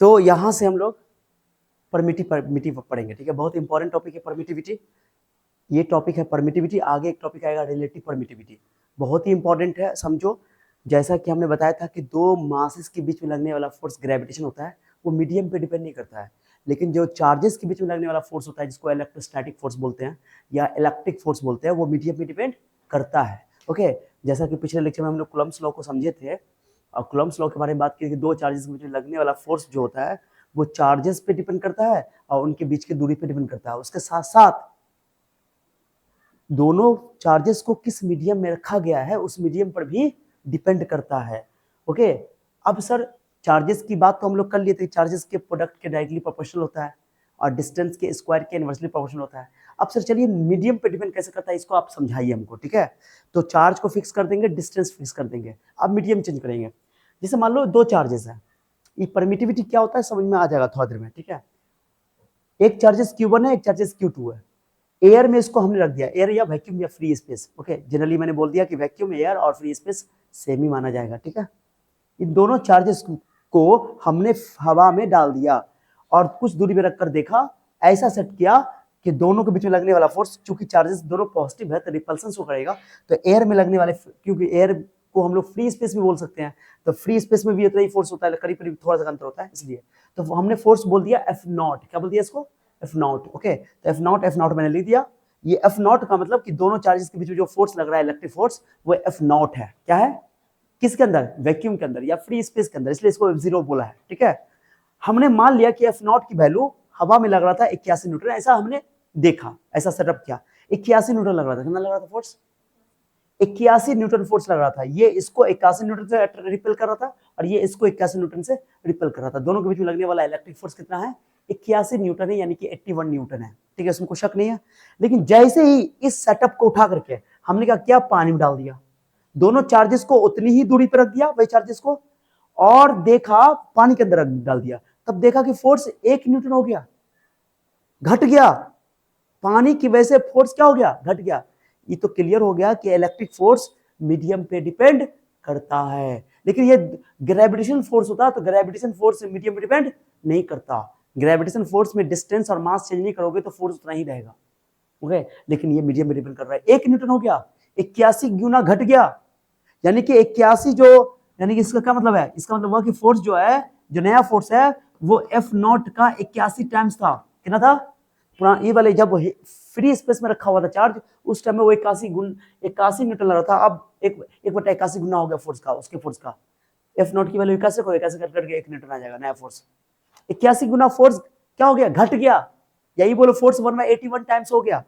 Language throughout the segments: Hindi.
तो यहाँ से हम लोग परमिटिव पढ़ेंगे, ठीक है। बहुत इंपॉर्टेंट टॉपिक है परमिटिविटी, ये टॉपिक है परमिटिविटी। आगे एक टॉपिक आएगा रिलेटिव परमिटिविटी, बहुत ही इंपॉर्टेंट है, समझो। जैसा कि हमने बताया था कि दो मासेस के बीच में लगने वाला फोर्स ग्रेविटेशन होता है, वो मीडियम पे डिपेंड नहीं करता है, लेकिन जो चार्जेस के बीच में लगने वाला फोर्स होता है जिसको इलेक्ट्रोस्टैटिक फोर्स बोलते हैं या इलेक्ट्रिक फोर्स बोलते हैं, वो मीडियम पे डिपेंड करता है। ओके, जैसा कि पिछले लेक्चर में हम लोग कूलम्ब्स लॉ को समझे थे और कूलम्ब्स लॉ के बारे में बात की कि दो चार्जेस के बीच में लगने वाला फोर्स जो होता है वो चार्जेस पे डिपेंड करता है और उनके बीच की दूरी पे डिपेंड करता है। उसके साथ साथ दोनों चार्जेस को किस मीडियम में रखा गया है उस मीडियम पर भी डिपेंड करता है। ओके, अब सर चार्जेस की बात तो हम लोग कर लिए थे, चार्जेस के प्रोडक्ट के डायरेक्टली प्रोपोर्शनल होता है और डिस्टेंस के स्क्वायर के इनवर्सली प्रोपोर्शनल होता है। अब सर चलिए मीडियम पे डिपेंड कैसे करता है इसको आप समझाइए हमको, ठीक है। तो चार्ज को फिक्स कर देंगे, डिस्टेंस फिक्स कर देंगे, अब मीडियम चेंज करेंगे। जैसे मान लो दो चार्जेस है, ये परमिटिविटी क्या होता है समझ में आ जाएगा थोड़ा देर में, ठीक है। एक चार्जेस Q1 है, एक चार्जेस Q2 है। एयर में इसको हमने रख दिया, एयर या वैक्यूम या फ्री स्पेस। ओके, जनरली मैंने बोल दिया कि वैक्यूम, एयर और फ्री स्पेस सेम ही माना जाएगा, ठीक है। इन दोनों चार्जेस को हमने हवा में डाल दिया और कुछ दूरी पे रखकर देखा, ऐसा सेट किया कि दोनों के बीच में लगने वाला फोर्स, चूंकि चार्जेस दोनों पॉजिटिव है तो रिपल्सन शो करेगा, तो एयर में लगने वाले, क्योंकि एयर को हम लोग फ्री स्पेस भी बोल सकते हैं, तो फ्री स्पेस में भी इतना ही फोर्स होता है, करीब करीब थोड़ा सा अंतर होता है, इसलिए तो हमने फोर्स बोल दिया F0। क्या बोल दिया इसको? F0। ओके, तो F0 मैंने लिख दिया। ये F0 का मतलब कि दोनों चार्जेस के बीच में जो फोर्स लग रहा है इलेक्ट्रिक फोर्स, वो F0 है। क्या है? किसके अंदर? वैक्यूम के अंदर या फ्री स्पेस के अंदर, इसलिए इसको F0 बोला है, ठीक है। हमने मान लिया कि F0 की वैल्यू हवा में लग रहा था 81 न्यूटन, ऐसा हमने देखा, ऐसा सेटअप किया। 81 न्यूटन लग रहा था, कितना लग रहा था फोर्स? 81 न्यूटन फोर्स लग रहा था। ये इसको 81 न्यूटन से रिपेल कर रहा था और ये इसको 81 न्यूटन से रिपेल कर रहा था। दोनों के बीच में लगने वाला इलेक्ट्रिक फोर्स कितना है? 81 न्यूटन है, यानी कि 81 न्यूटन है, ठीक है, इसमें कोई शक नहीं है। लेकिन जैसे ही इस सेटअप को उठा करके हमने क्या किया, पानी में डाल दिया, दोनों चार्जेस को उतनी ही दूरी पर रख दिया, वही चार्जेस को, और देखा, पानी के अंदर डाल दिया, तब देखा कि फोर्स 1 न्यूटन हो गया, घट गया। पानी की वजह से फोर्स क्या हो गया? घट गया। ये तो क्लियर हो गया कि इलेक्ट्रिक फोर्स मीडियम पे डिपेंड करता है, लेकिन ये ग्रेविटेशन फोर्स होता तो ग्रेविटेशन फोर्स मीडियम पे डिपेंड नहीं करता। ग्रेविटेशन फोर्स में डिस्टेंस और मास चेंज नहीं करोगे तो फोर्स उतना ही रहेगा, ओके। लेकिन ये मीडियम पे डिपेंड कर रहा है। 1 न्यूटन हो गया, 81 गुना घट गया, यानी कि 81 जो, यानी कि इसका क्या मतलब है? इसका मतलब हुआ कि फोर्स जो है, जो नया फोर्स है, वो F0 का 81 टाइम्स था। कितना था? पुराना ये वाले जब फ्री स्पेस में रखा हुआ था चार्ज, उस टाइम में वो 81 न्यूटन लग रहा था। अब 1/81 गुना हो गया फोर्स का, उसके फोर्स का। F0 की वैल्यू 81 को 81 कट के 1 न्यूटन आ जाएगा, नया फोर्स। 81 गुना फोर्स क्या हो गया? घट गया। यही बोलो फोर्स 1/81 टाइम्स हो गया,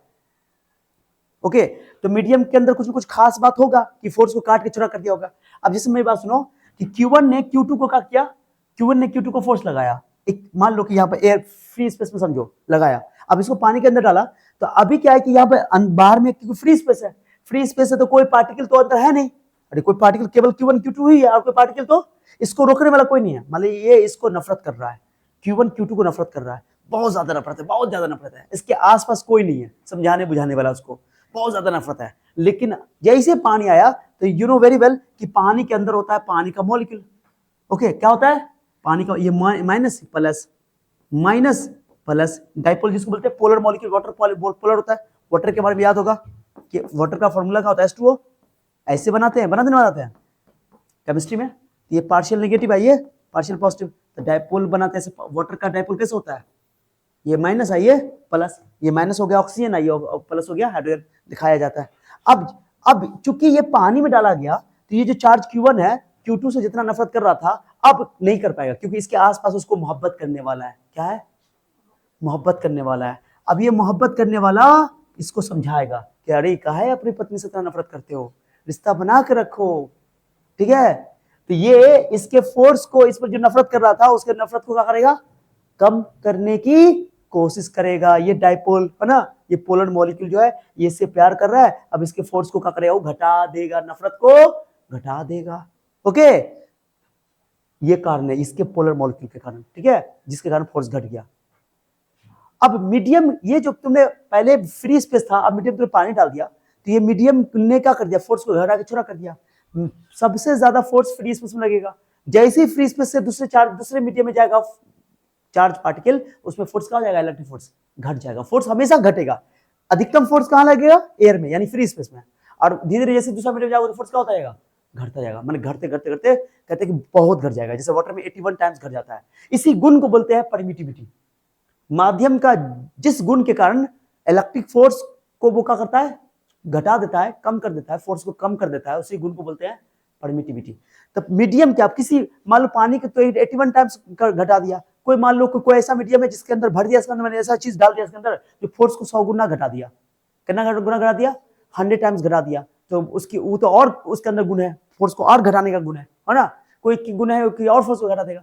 ओके। तो मीडियम के अंदर कुछ न कुछ खास बात होगा कि फोर्स को काट के चौड़ा कर दिया होगा। अब जैसे मेरी बात सुनो कि Q1 ने Q2 को क्या किया? Q1 ने Q2 को फोर्स लगाया, एक मान लो कि यहाँ पर एयर फ्री स्पेस में समझो लगाया, अब इसको पानी के अंदर डाला, तो अभी क्या है कि यहाँ पे बाहर में क्योंकि फ्री स्पेस है, फ्री स्पेस है तो कोई पार्टिकल तो अंदर है नहीं, अरे कोई पार्टिकल केवल Q1 Q2 ही है और कोई पार्टिकल तो इसको रोकने वाला कोई नहीं है। मान लीजिए ये इसको नफरत कर रहा है, Q1 Q2 को नफरत कर रहा है, बहुत ज्यादा नफरत है, बहुत ज्यादा नफरत है, इसके आसपास कोई नहीं है समझाने बुझाने वाला, उसको बहुत ज्यादा नफरत है। लेकिन जैसे पानी आया तो यू नो वेरी वेल कि पानी के अंदर होता है पानी का मॉलिक्यूल, ओके। क्या होता है? पानी का ये minus plus minus plus dipole, जिसको बोलते हैं पोलर मॉलिक्यूल। वाटर पोलर होता है। वाटर के बारे में याद होगा कि वाटर का फॉर्मूला क्या होता है? H2O। ऐसे बनाते हैं, बनाते हैं केमिस्ट्री में। ये पार्शियल नेगेटिव है, ये पार्शियल पॉजिटिव, तो डाइपोल बनाते हैं। वाटर का डाइपोल कैसे होता है? ये माइनस है, ये प्लस, ये माइनस हो गया ऑक्सीजन है, ये प्लस हो गया हाइड्रोजन, दिखाया जाता है। अब चूंकि ये पानी में डाला गया तो ये जो चार्ज Q1 है, Q2 से जितना नफरत कर रहा था अब नहीं कर पाएगा, क्योंकि इसके आसपास उसको मोहब्बत करने वाला है। क्या है? मोहब्बत करने वाला है। अब ये मोहब्बत करने वाला इसको समझाएगा कि अरे काहे अपनी पत्नी से इतना नफरत करते हो, रिश्ता बना के रखो, ठीक है। तो ये इसके फोर्स को, इस पर जो नफरत कर रहा था उसके नफरत को क्या करेगा? कम करने की कोशिश करेगा। ये डाइपोल है ना, ये पोलर मॉलिक्यूल जो है ये इससे प्यार कर रहा है, अब इसके फोर्स को क्या करेगा? वो घटा देगा, नफरत को घटा देगा, ओके। ये कारण है इसके पोलर मॉलिक्यूल के कारण, ठीक है, जिसके कारण फोर्स घट गया। अब मीडियम, ये जो तुमने पहले फ्री स्पेस था, अब मीडियम तुमने पानी डाल दिया, तो ये मीडियम ने क्या कर दिया? फोर्स को घटा के छोटा कर दिया। सबसे ज्यादा फोर्स फ्री स्पेस में लगेगा। जैसे ही फ्री स्पेस से दूसरे मीडियम में जाएगा, चार्ज पार्टिकल, उसमें फोर्स क्या हो जाएगा, इलेक्ट्रिक फोर्स घट जाएगा। फोर्स हमेशा घटेगा। अधिकतम फोर्स कहाँ लगेगा, एयर में यानी फ्री स्पेस में, और धीरे धीरे जैसे दूसरा मीडियम जाओगे तो फोर्स क्या होता जाएगा, घटता जाएगा। मैंने घटते घटते घटते कहते हैं कि बहुत घट जाएगा, जैसे वाटर में 81 टाइम्स घट जाता है। इसी गुण को बोलते हैं परमिटिविटी। माध्यम का जिस गुण के कारण इलेक्ट्रिक फोर्स को वो क्या करता है, घटा देता है, कम कर देता है, फोर्स को कम कर देता है, उसी गुण को बोलते हैं परमिटिविटी। तो मीडियम क्या, किसी मान लो पानी के तो 81 टाइम्स घटा दिया, कोई मान लो कोई ऐसा मीडियम है जिसके अंदर भर दिया, इसके अंदर मैंने ऐसा चीज डाल दिया इसके अंदर जो फोर्स को 100 गुना घटा दिया, कितना गुना घटा दिया, 100 टाइम्स घटा दिया, तो उसकी वो तो और उसके अंदर गुण है, फोर्स को और घटाने का गुण है ना। कोई गुण है कि और फोर्स को घटा देगा।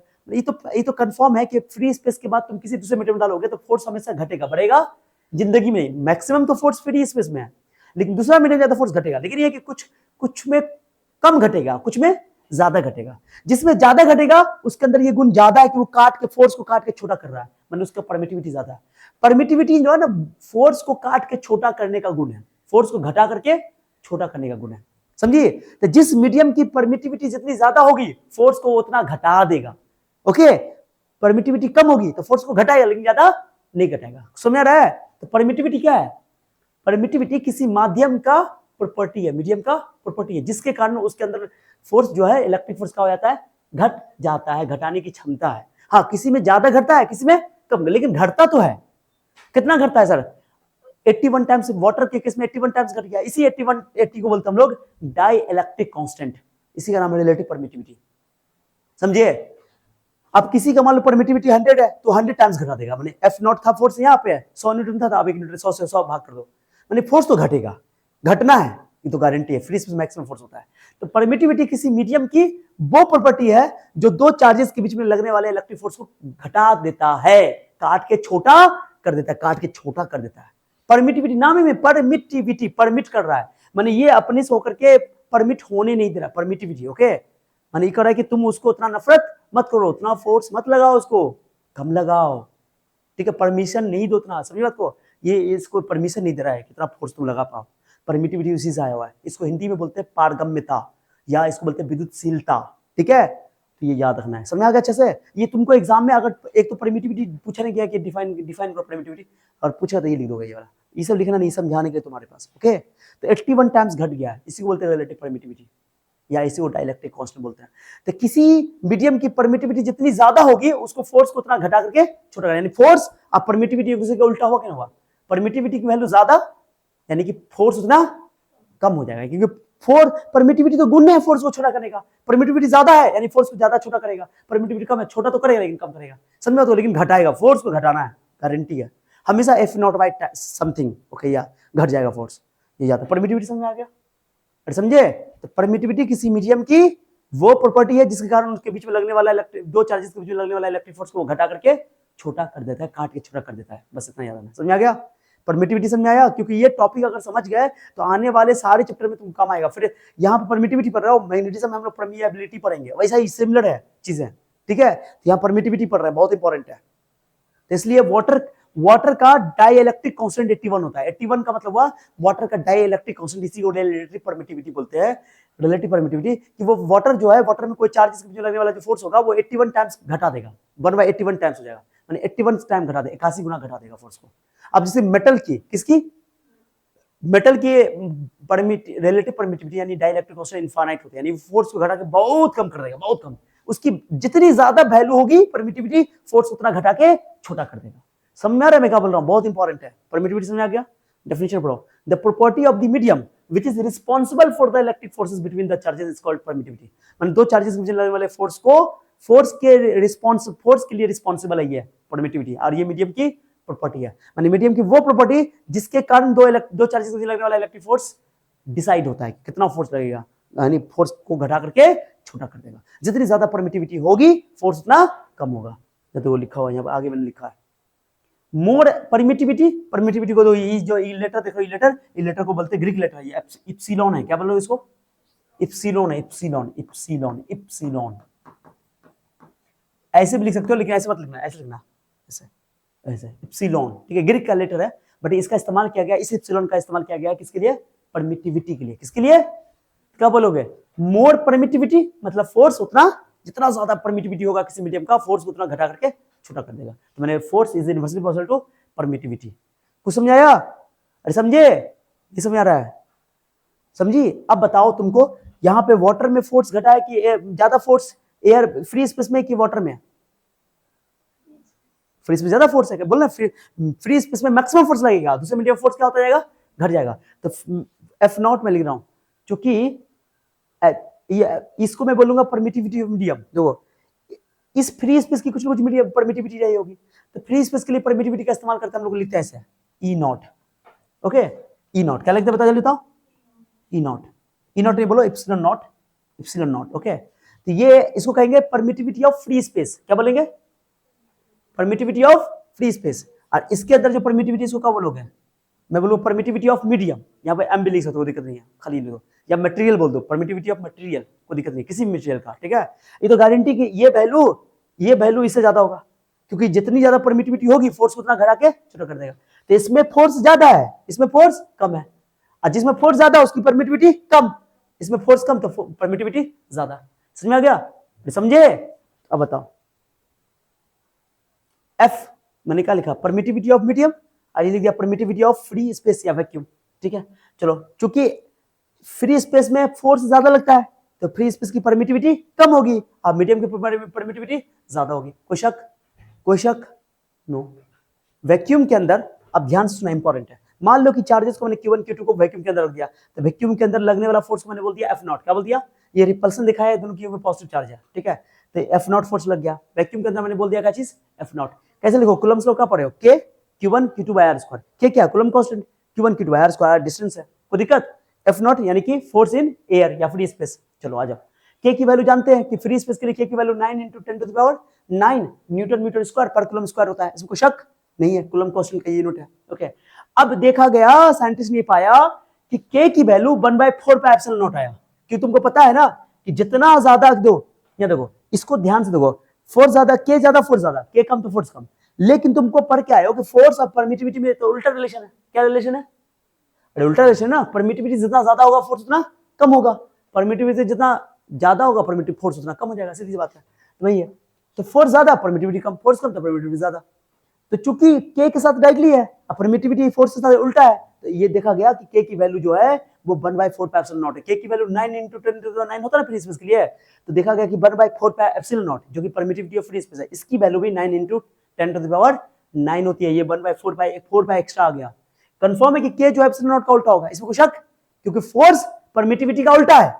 ये तो कंफर्म है कि फ्री स्पेस के बाद तुम किसी दूसरे मीडियम में डालोगे तो फोर्स हमेशा घटेगा, बढ़ेगा। जिंदगी में मैक्सिमम तो फोर्स फ्री स्पेस में है, लेकिन दूसरा मीडियम ज्यादा फोर्स घटेगा, लेकिन ये कि कुछ में कम घटेगा, कुछ में ज्यादा घटेगा। जिसमें ज्यादा घटेगा उसके अंदर ये गुण ज्यादा है कि वो काट के फोर्स को काट के छोटा कर रहा है, मतलब उसका परमिटिविटी ज्यादा है। परमिटिविटी जो है ना, फोर्स को काट के छोटा करने का गुण है, फोर्स को घटा करके छोटा करने का गुण है, समझिए। तो जिस मीडियम की परमिटिविटी जितनी ज्यादा होगी फोर्स को उतना घटा देगा। ओके, परमिटिविटी कम होगी तो फोर्स को घटाएगा, लेकिन ज्यादा नहीं घटाएगा। समझ आ रहा है? तो परमिटिविटी क्या है? परमिटिविटी किसी माध्यम का प्रॉपर्टी है, मीडियम का प्रॉपर्टी है, जिसके कारण उसके अंदर फोर्स जो है, इलेक्ट्रिक फोर्स का हो जाता है, घट जाता है, घटाने की क्षमता है। हाँ, किसी में ज्यादा घटता है, किसी में कम, लेकिन घटता तो है। कितना घटता है सर? 81 टाइम्स। वाटर के केस में 81 टाइम्स घट गया। इसी 80 को बोलते हैं हम लोग डाई इलेक्ट्रिक कांस्टेंट, इसी का नाम है रिलेटिव परमिटिविटी। समझिए? अब किसी का मान लो परमिटिविटी 100 है तो 100 टाइम्स घटा देगा, माने एफ नॉट था, फोर्स यहाँ पे है 100 न्यूटन था, तो आप 1 न्यूटन 100 से 100 भाग कर दो, माने फोर्स तो घटेगा, घटना है, ये तो गारंटी है। फ्री स्पेस मैक्सिमम फोर्स होता है। तो परमिटिविटी किसी मीडियम की वो प्रॉपर्टी है जो दो चार्जेस के बीच में लगने वाले इलेक्ट्रिक फोर्स को घटा देता है, काट के छोटा कर देता है, काट के छोटा कर देता है। परमिटिविटी नाम में परमिटिविटी, परमिट कर रहा है, माने ये अपने से होकर के परमिट होने नहीं दे रहा, परमिटिविटी। ओके, माने ये कर रहा है कि तुम उसको उतना नफरत मत करो, उतना फोर्स मत लगाओ, उसको कम लगाओ, ठीक है, परमिशन नहीं दो उतना। समझ बात को? ये इसको परमिशन नहीं दे रहा है कितना फोर्स तुम लगा पाओ। परमिटिविटी उसी से आया हुआ है। इसको हिंदी में बोलते हैं पारगम्यता, या इसको बोलते हैं विद्युतशीलता, ठीक है। तो ये याद रखना है। समझ आ गया अच्छे से? ये तुमको एग्जाम में अगर एक तो परमिटिविटी पूछा नहीं गया कि डिफाइन करो परमिटिविटी, और पूछा तो ये लिख दोगे ये वाला, ये सब लिखना नहीं, समझाने के तुम्हारे पास। ओके, तो 81 टाइम्स घट गया है, इसी को बोलते हैं रिलेटिव परमिटिविटी, या इसी को डाइलेक्ट्रिक कांस्टेंट बोलते हैं। तो किसी मीडियम की परमिटिविटी जितनी ज्यादा होगी उसको फोर्स को उतना घटा करके छोटा कर, यानी फोर्स अब परमिटिविटी एक दूसरे का उल्टा हुआ, क्या हुआ? परमिटिविटी की वैल्यू ज्यादा यानी कि फोर्स उतना कम हो जाएगा, क्योंकि परमिटिविटी तो गुण है फोर्स को छोटा करने का। परमिटिविटी ज्यादा है यानी फोर्स को ज्यादा छोटा करेगा, परमिटिविटी कम है, छोटा तो करेगा लेकिन कम करेगा। समझ में? तो लेकिन घटाएगा, फोर्स को घटाना है, गारंटी है हमेशा F not by something. Okay, या घट जाएगा फोर्स, ये जाता है। परमिटिविटी समझ आ गया? समझे? तो परमिटिविटी किसी मीडियम की वो प्रॉपर्टी है जिसके कारण उसके बीच में लगने वाला दो चार्जेस के बीच में लगने वाला इलेक्ट्रिक फोर्स को घटा करके छोटा कर देता है, काट के छोटा कर देता है। बस इतना याद रखना। समझ आ गया? परमिटिविटी समझ आया? क्योंकि ये टॉपिक अगर समझ गए तो आने वाले सारे चैप्टर में तुम काम आएगा। फिर यहाँ पे परमिटिविटी पढ़ रहे हो, मैग्नेटिज्म में हम लोग परमिएबिलिटी पढ़ेंगे, वैसा ही सिमिलर है चीजें, ठीक है। यहाँ परमिटिविटी पढ़ रहे हैं, बहुत इंपॉर्टेंट है। तो इसलिए वाटर का डाई इलेक्ट्रिक कांस्टेंट 81 होता है। 81 का मतलब हुआ वाटर का डाई इलेक्ट्रिक कांस्टेंट, इसी को रिलेटिव परमिटिविटी बोलते हैं। रिलेटिव परमिटिविटी कि वो वाटर जो है, वाटर में कोई चार्ज के बीच में लगने वाला जो फोर्स होगा वो 81 टाइम्स घटा देगा, 1/81 टाइम्स हो जाएगा, माने 81 टाइम घटा देगा, 81 गुना घटा देगा फोर्स को। अब जैसे मेटल की, किसकी? मेटल की रिलेटिव परमिटिविटी यानी डाइलेक्ट्रिक कांस्टेंट इनफाइनाइट होती है, यानी फोर्स को घटा के बहुत कम कर देगा, बहुत कम। उसकी जितनी ज्यादा वैल्यू होगी परमिटिविटी, फोर्स उतना घटा के छोटा कर देगा। समझ में आ रहा है मैं क्या बोल रहा हूं? बहुत इंपॉर्टेंट है परमिटिविटी। समझ आ गया? डेफिनेशन पढ़ो। The property of the medium which is responsible for the electric forces between the charges is called permittivity। माने दो चार्जेस के बीच में लगने वाले फोर्स को, फोर्स के लिए रिस्पॉन्सिबल है ये परमिटिविटी, और ये मीडियम की प्रॉपर्टी है। माने मीडियम की वो प्रॉपर्टी जिसके कारण दो चार्जेस के बीच लगने वाला इलेक्ट्रिक फोर्स डिसाइड होता है कितना फोर्स लगेगा, यानी फोर्स को घटा करके छोटा कर देगा। जितनी ज्यादा परमिटिविटी होगी फोर्स उतना कम होगा। तो वो लिखा हुआ है यहाँ आगे मैंने लिखा है। मोर परमिटिविटी को तो ये जो लेटर देखो, लेटर को बोलते हैं ग्रीक लेटर, ये इप्सिलॉन है। क्या बोलो इसको? इप्सिलॉन है, इप्सिलॉन। ऐसे भी लिख सकते हो, लेकिन ऐसे मत लिखना, ऐसे लिखना, ऐसे इप्सिलॉन, ठीक है। ग्रीक का लेटर है, बट इसका इस्तेमाल किया गया, इस इप्सिलॉन का इस्तेमाल किया गया किसके लिए? परमिटिविटी के लिए। किसके लिए? क्या बोलोगे? मोर परमिटिविटी मतलब फोर्स उतना, जितना ज्यादा परमिटिविटी होगा किसी मीडियम का, फोर्स उतना घटा करके छोटा कर देगा। तो मैंने force is inversely proportional to permittivity. कुछ समझाया? अरे समझे? ये समझ आ रहा है? समझी? अब बताओ तुमको यहाँ पे वाटर में फोर्स घटा है कि ज्यादा फोर्स एयर फ्री स्पेस में कि वाटर में? फ्री स्पेस ज्यादा फोर्स है क्या? बोलना फ्री स्पेस में मैक्सिमम फोर्स लगेगा, दूसरे मीडियम फोर्स क्या होता जाएगा? घट जाएगा। तो एफ नॉट में लिख रहा हूं, क्योंकि इसको मैं बोलूंगा परमिटिविटी ऑफ मीडियम। देखो इस फ्री स्पेस की कुछ ना कुछ मीडियम परमिटिविटी रही होगी, तो फ्री स्पेस के लिए परमिटिविटी का इस्तेमाल करते हम लोग लिखते हैं ऐसे ई नॉट। ओके, ई नॉट क्या लिखते हैं बता जल्दी बताओ? ई नॉट। ई नॉट नहीं बोलो, epsilon not, epsilon naught. Okay, तो ये इसको कहेंगे परमिटिविटी ऑफ फ्री स्पेस। क्या बोलेंगे? Permittivity of free space. और इसके अंदर जो परमिटिविटी इसको क्या बोलोगे? मैं बोलूँ परमिटिविटी ऑफ मीडियम, यहाँ पे एम भी लिख सकते हो, कोई दिक्कत नहीं है, खाली लिखो, या मटेरियल बोल दो, परमिटिविटी ऑफ मटेरियल, कोई दिक्कत नहीं, किसी भी मटेरियल का। ठीक है, ये तो गारंटी कि ये वैल्यू इससे ज्यादा होगा, क्योंकि जितनी ज्यादा परमिटिविटी होगी फोर्स उतना घटा के छोटा कर देगा। तो इसमें फोर्स ज्यादा है, इसमें फोर्स कम है, और जिसमें फोर्स ज्यादा उसकी परमिटिविटी कम, इसमें फोर्स कम तो परमिटिविटी ज्यादा। समझ में आ गया? समझे? अब बताओ, एफ मैंने क्या लिखा? परमिटिविटी ऑफ मीडियम, और ये लिख दिया परमिटिविटी ऑफ फ्री स्पेस या वैक्यूम। ठीक है, चलो चूंकि फ्री स्पेस में फोर्स ज्यादा लगता है तो फ्री स्पेस की परमिटिविटी कम होगी और मीडियम की परमिटिविटी ज्यादा होगी। कोई शक? कोई शक? नो। वैक्यूम के अंदर, अब ध्यान से सुनना, इंपॉर्टेंट है, मान लो कि चार्जेस को मैंने Q1 Q2 को वैक्यूम के अंदर रख दिया, तो वैक्यूम के अंदर लगने वाला फोर्स को मैंने बोल दिया एफ नॉट। क्या बोल दिया? ये रिपल्सन दिखाया है, दोनों की पॉजिटिव चार्ज है। ठीक है, तो एफ नॉट फोर्स लग गया वैक्यूम के अंदर, मैंने बोल दिया क्या चीज? F not. कैसे लिखो? कूलम्स लॉ का पढ़े हो, के Q1 Q2 by R square. के क्या? Coulomb constant, Q1 Q2 by R square, distance है, कोई दिक्कत? एफ नॉट यानी कि फोर्स इन एयर या फ्री स्पेस। चलो आ जाओ, के की वैल्यू जानते हैं कि फ्री स्पेस के लिए के की वैल्यू 9 × 10⁹ न्यूटन मीटर स्क्वायर पर कूलम स्क्वायर होता है। इसमें कोई शक नहीं है, कूलम कांस्टेंट का यूनिट है। ओके, अब देखा गया, साइंटिस्ट ने पाया कि के की वैल्यू 1/4πε0 आया। कि तुमको पता है ना कि जितना ज्यादा दो, ये देखो इसको ध्यान से देखो, फोर्स ज्यादा, के ज्यादा, फोर्स ज्यादा, के कम तो फोर्स कम। लेकिन तुमको पढ़ के आए हो कि फोर्स और परमिटिविटी में तो उल्टा रिलेशन है। क्या रिलेशन है? अरे उल्टा रिलेशन ना, परमिटिविटी जितना ज्यादा होगा फोर्स उतना कम होगा, परमिटिविटी जितना ज्यादा होगा परमिटिव फोर्स उतना कम हो जाएगा, सीधी सी बात है। तो वही है, तो फोर्स ज्यादा परमिटिविटी कम, फोर्स कम तो परमिटिविटी ज्यादा। तो चूंकि के के साथ डायरेक्टली है, परमिटिविटी फोर्स के साथ उल्टा है, तो ये देखा गया कि के की वैल्यू जो है वो 1/4πε0 है। के की वैल्यू 9 × 10⁹ होता है ना फ्री स्पेस के लिए, तो देखा गया कि 1/4πε0 जो कि परमिटिविटी ऑफ फ्री स्पेस है, इसकी वैल्यू भी 9 × 10⁹ होती है। ये 1/4π एक्स्ट्रा आ गया। कंफर्म है कि के जो है एप्सिलॉन नॉट का उल्टा होगा, इसमें कोई शक? क्योंकि फोर्स परमिटिविटी का उल्टा है।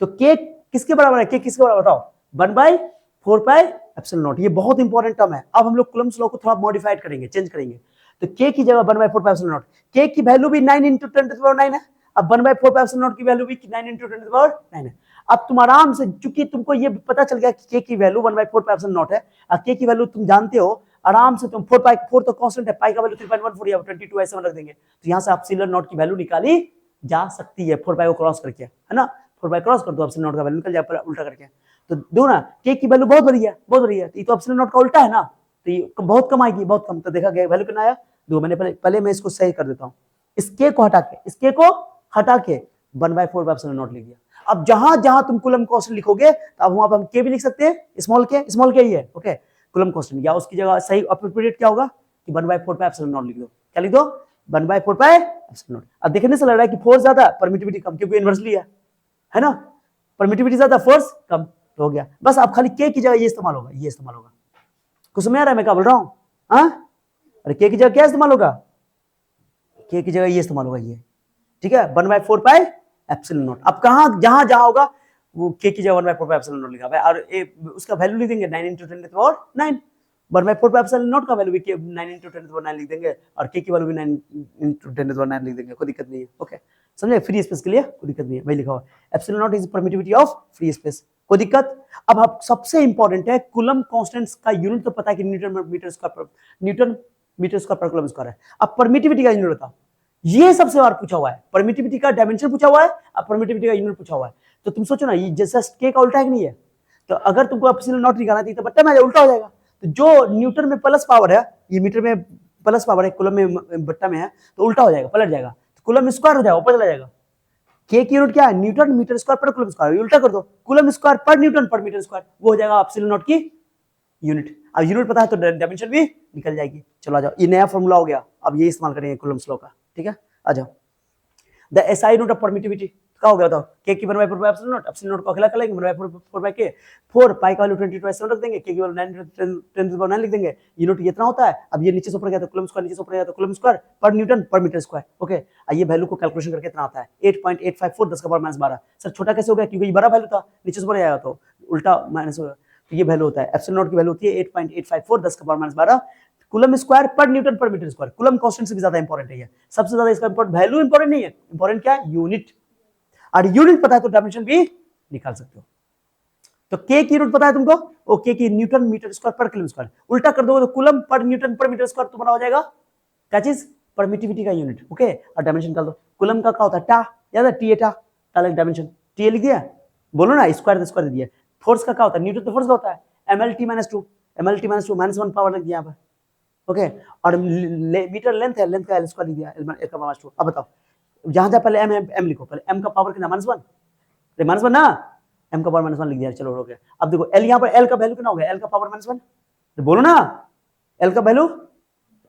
तो के किसके बराबर है? के किसके बराबर बताओ? 1/4πε0। ये बहुत इंपॉर्टेंट टर्म है। अब हम लोग कूलम्स लॉ को थोड़ा मॉडिफाइड करेंगे, चेंज करेंगे। तो के की जगह 1/4πε0, के की वैल्यू भी 9 × 10⁹ है, अब 1/4πε0 की वैल्यू भी 9 × 10⁹ है। अब तुम आराम से, चूंकि तुमको ये पता चल गया कि के की वैल्यू 1/4πε0 है और के की वैल्यू तुम जानते हो, आराम से तुम 4 तो कांस्टेंट है, पाई का वैल्यू 3.14 या 22 ऐसे रख देंगे, तो यहां से एप्सिलॉन नॉट की वैल्यू निकाली जा सकती है 4 को क्रॉस करके, है ना। 4 क्रॉस कर दो, एप्सिलॉन नॉट का वैल्यू निकल जाए उल्टा करके। तो दो ना, के की वैल्यू बहुत बढ़िया, बहुत बढ़िया, तो ये तो एप्सिलॉन नॉट का उल्टा है ना, तो ये बहुत कम आएगी, बहुत कम। तो देखा गया वैल्यू कितना आया? दो। मैंने पहले मैं इसको सही कर देता हूँ, इसके को हटा के, इसके को हटा के 1/4πε0 लिख दिया। अब जहां जहां तुम कूलम कांस्टेंट लिखोगे तो अब वहां पर हम के भी लिख सकते हैं, स्मॉल के ही है। ओके, कूलम कांस्टेंट, या उसकी जगह सही अप्रोप्रिएट क्या होगा कि 1/4πε0 लिख दो। क्या लिख दो? 1/4πε0। अब देखने से लग रहा है कि फोर्स ज्यादा, परमिटिविटी कम, क्योंकि इनवर्सली है ना, परमिटिविटी ज्यादा, फोर्स कम, तो हो गया। बस आप खाली के की जगह ये इस्तेमाल होगा, ये इस्तेमाल होगा। कुछ समझ आ रहा है मैं क्या बोल रहा हूँ? हाँ, अरे के की जगह क्या इस्तेमाल होगा? के की जगह ये इस्तेमाल होगा, ये। ठीक है, 1/4πε0। अब कहां जहां जहां होगा वो के की जगह 1/4πε0 लिखा है, और उसका वैल्यू लिख देंगे 9 × 10⁹ 1/4πε0 का वैल्यू भी 9 × 10⁹ लिख देंगे, और के की वैल्यू भी 9 × 10⁹ लिख देंगे, कोई दिक्कत नहीं है। ओके, समझे? फ्री स्पेस के लिए कोई दिक्कत नहीं है, वही लिखा हुआ epsilon not is permittivity of free space, कोई दिक्कत? अब सबसे इंपॉर्टेंट है, कूलम कांस्टेंट्स का यूनिट तो पता है कि न्यूटन मीटर स्क्वायर पर कूलम स्क्वायर है। अब परमिटिविटी का यूनिट बताओ, ये सबसे बार पूछा हुआ है, परमिटिविटी का डायमेंशन पूछा हुआ है, अब परमिटिविटी का यूनिट पूछा हुआ है। तो तुम सोचो ना, ये जैसा के का उल्टा है कि नहीं है, तो अगर तुमको एप्सिलॉन नॉट निकालना थी तो बट्टे में उल्टा हो जाएगा। तो जो न्यूटन में प्लस पावर है, ये मीटर में प्लस पावर है, कूलम में बट्टा में है, तो उल्टा हो जाएगा, पलट जाएगा, तो कूलम स्क्वायर हो जाएगा, ऊपर चला जाएगा। के की यूनिट क्या है? न्यूटन मीटर स्क्वायर पर कूलम स्क्वायर, उल्टा कर दो, कूलम स्क्वायर पर न्यूटन पर मीटर स्क्वायर, वो हो जाएगा एप्सिलॉन नॉट की यूनिट। अब यूनिट पता है तो डायमेंशन भी निकल जाएगी। चलो आ जाओ, ये नया फॉर्मूला हो गया, अब ये इस्तेमाल करेंगे कूलम्ब्स लॉ का, ठीक है। आ जाओ, the SI note of permittivity क्या हो गया बताओ, के की 1/4 by epsilon not, epsilon not को अकेला कर लेंगे 1/4 बाय के, 4 पाई का वैल्यू 22/7 रख देंगे, के की वैल्यू 9 लिख देंगे, यूनिट इतना होता है। अब ये नीचे से ऊपर गया तो कूलम्ब स्क्वायर, नीचे से ऊपर गया तो कूलम्ब स्क्वायर पर न्यूटन पर मीटर स्क्वायर। ओके, ये वैल्यू को कैलकुलेशन करके इतना आता है 8.854 10 का पावर -12। सर छोटा कैसे हो गया, क्योंकि ये बड़ा वैल्यू था, नीचे से ऊपर आया तो उल्टा माइनस हो गया, तो ये वैल्यू होता है एप्सिलॉन नॉट की वैल्यू होती है 8.854 10 का पावर -12 कूलम्ब स्क्वायर पर न्यूटन पर मीटर स्क्वायर। कूलम्ब कांस्टेंट से भी ज्यादा इंपॉर्टेंट है, सबसे ज्यादा इसका इंपॉर्टेंट वैल्यू इंपॉर्टेंट नहीं है, इंपॉर्टेंट क्या है, यूनिट। और यूनिट पता है तो डायमेंशन भी निकाल सकते हो। तो के की यूनिट पता है तुमको, ओ के की न्यूटन मीटर स्क्वायर पर कूलम्ब स्क्वायर, उल्टा कर दोगे तो कूलम्ब पर न्यूटन पर मीटर स्क्वायर तुम्हारा हो जाएगा क्या चीज, परमिटिविटी का यूनिट। ओके, और डायमेंशन निकाल दो। कूलम्ब का क्या होता है, टा, याद है टी, टा लाइक डायमेंशन, टी लिख दिया, बोलो ना स्क्वायर स्क्वायर दे दिया। फोर्स का क्या होता है, न्यूटन तो फोर्स का होता है mlt - 2, mlt - 2 -1 पावर लग दिया यहाँ पर। ओके, और मीटर लेंथ है, लेंथ का एल स्क्वायर लिख दिया, l का पावर 2। अब बताओ जहां जहां पहले m लिखो, पहले m का पावर कितना -1, -1 ना, m का पावर -1 लिख दिया, चलो हो गया। अब देखो l, यहाँ पर l का वैल्यू कितना हो गया, l का पावर -1, तो बोलो ना l का वैल्यू,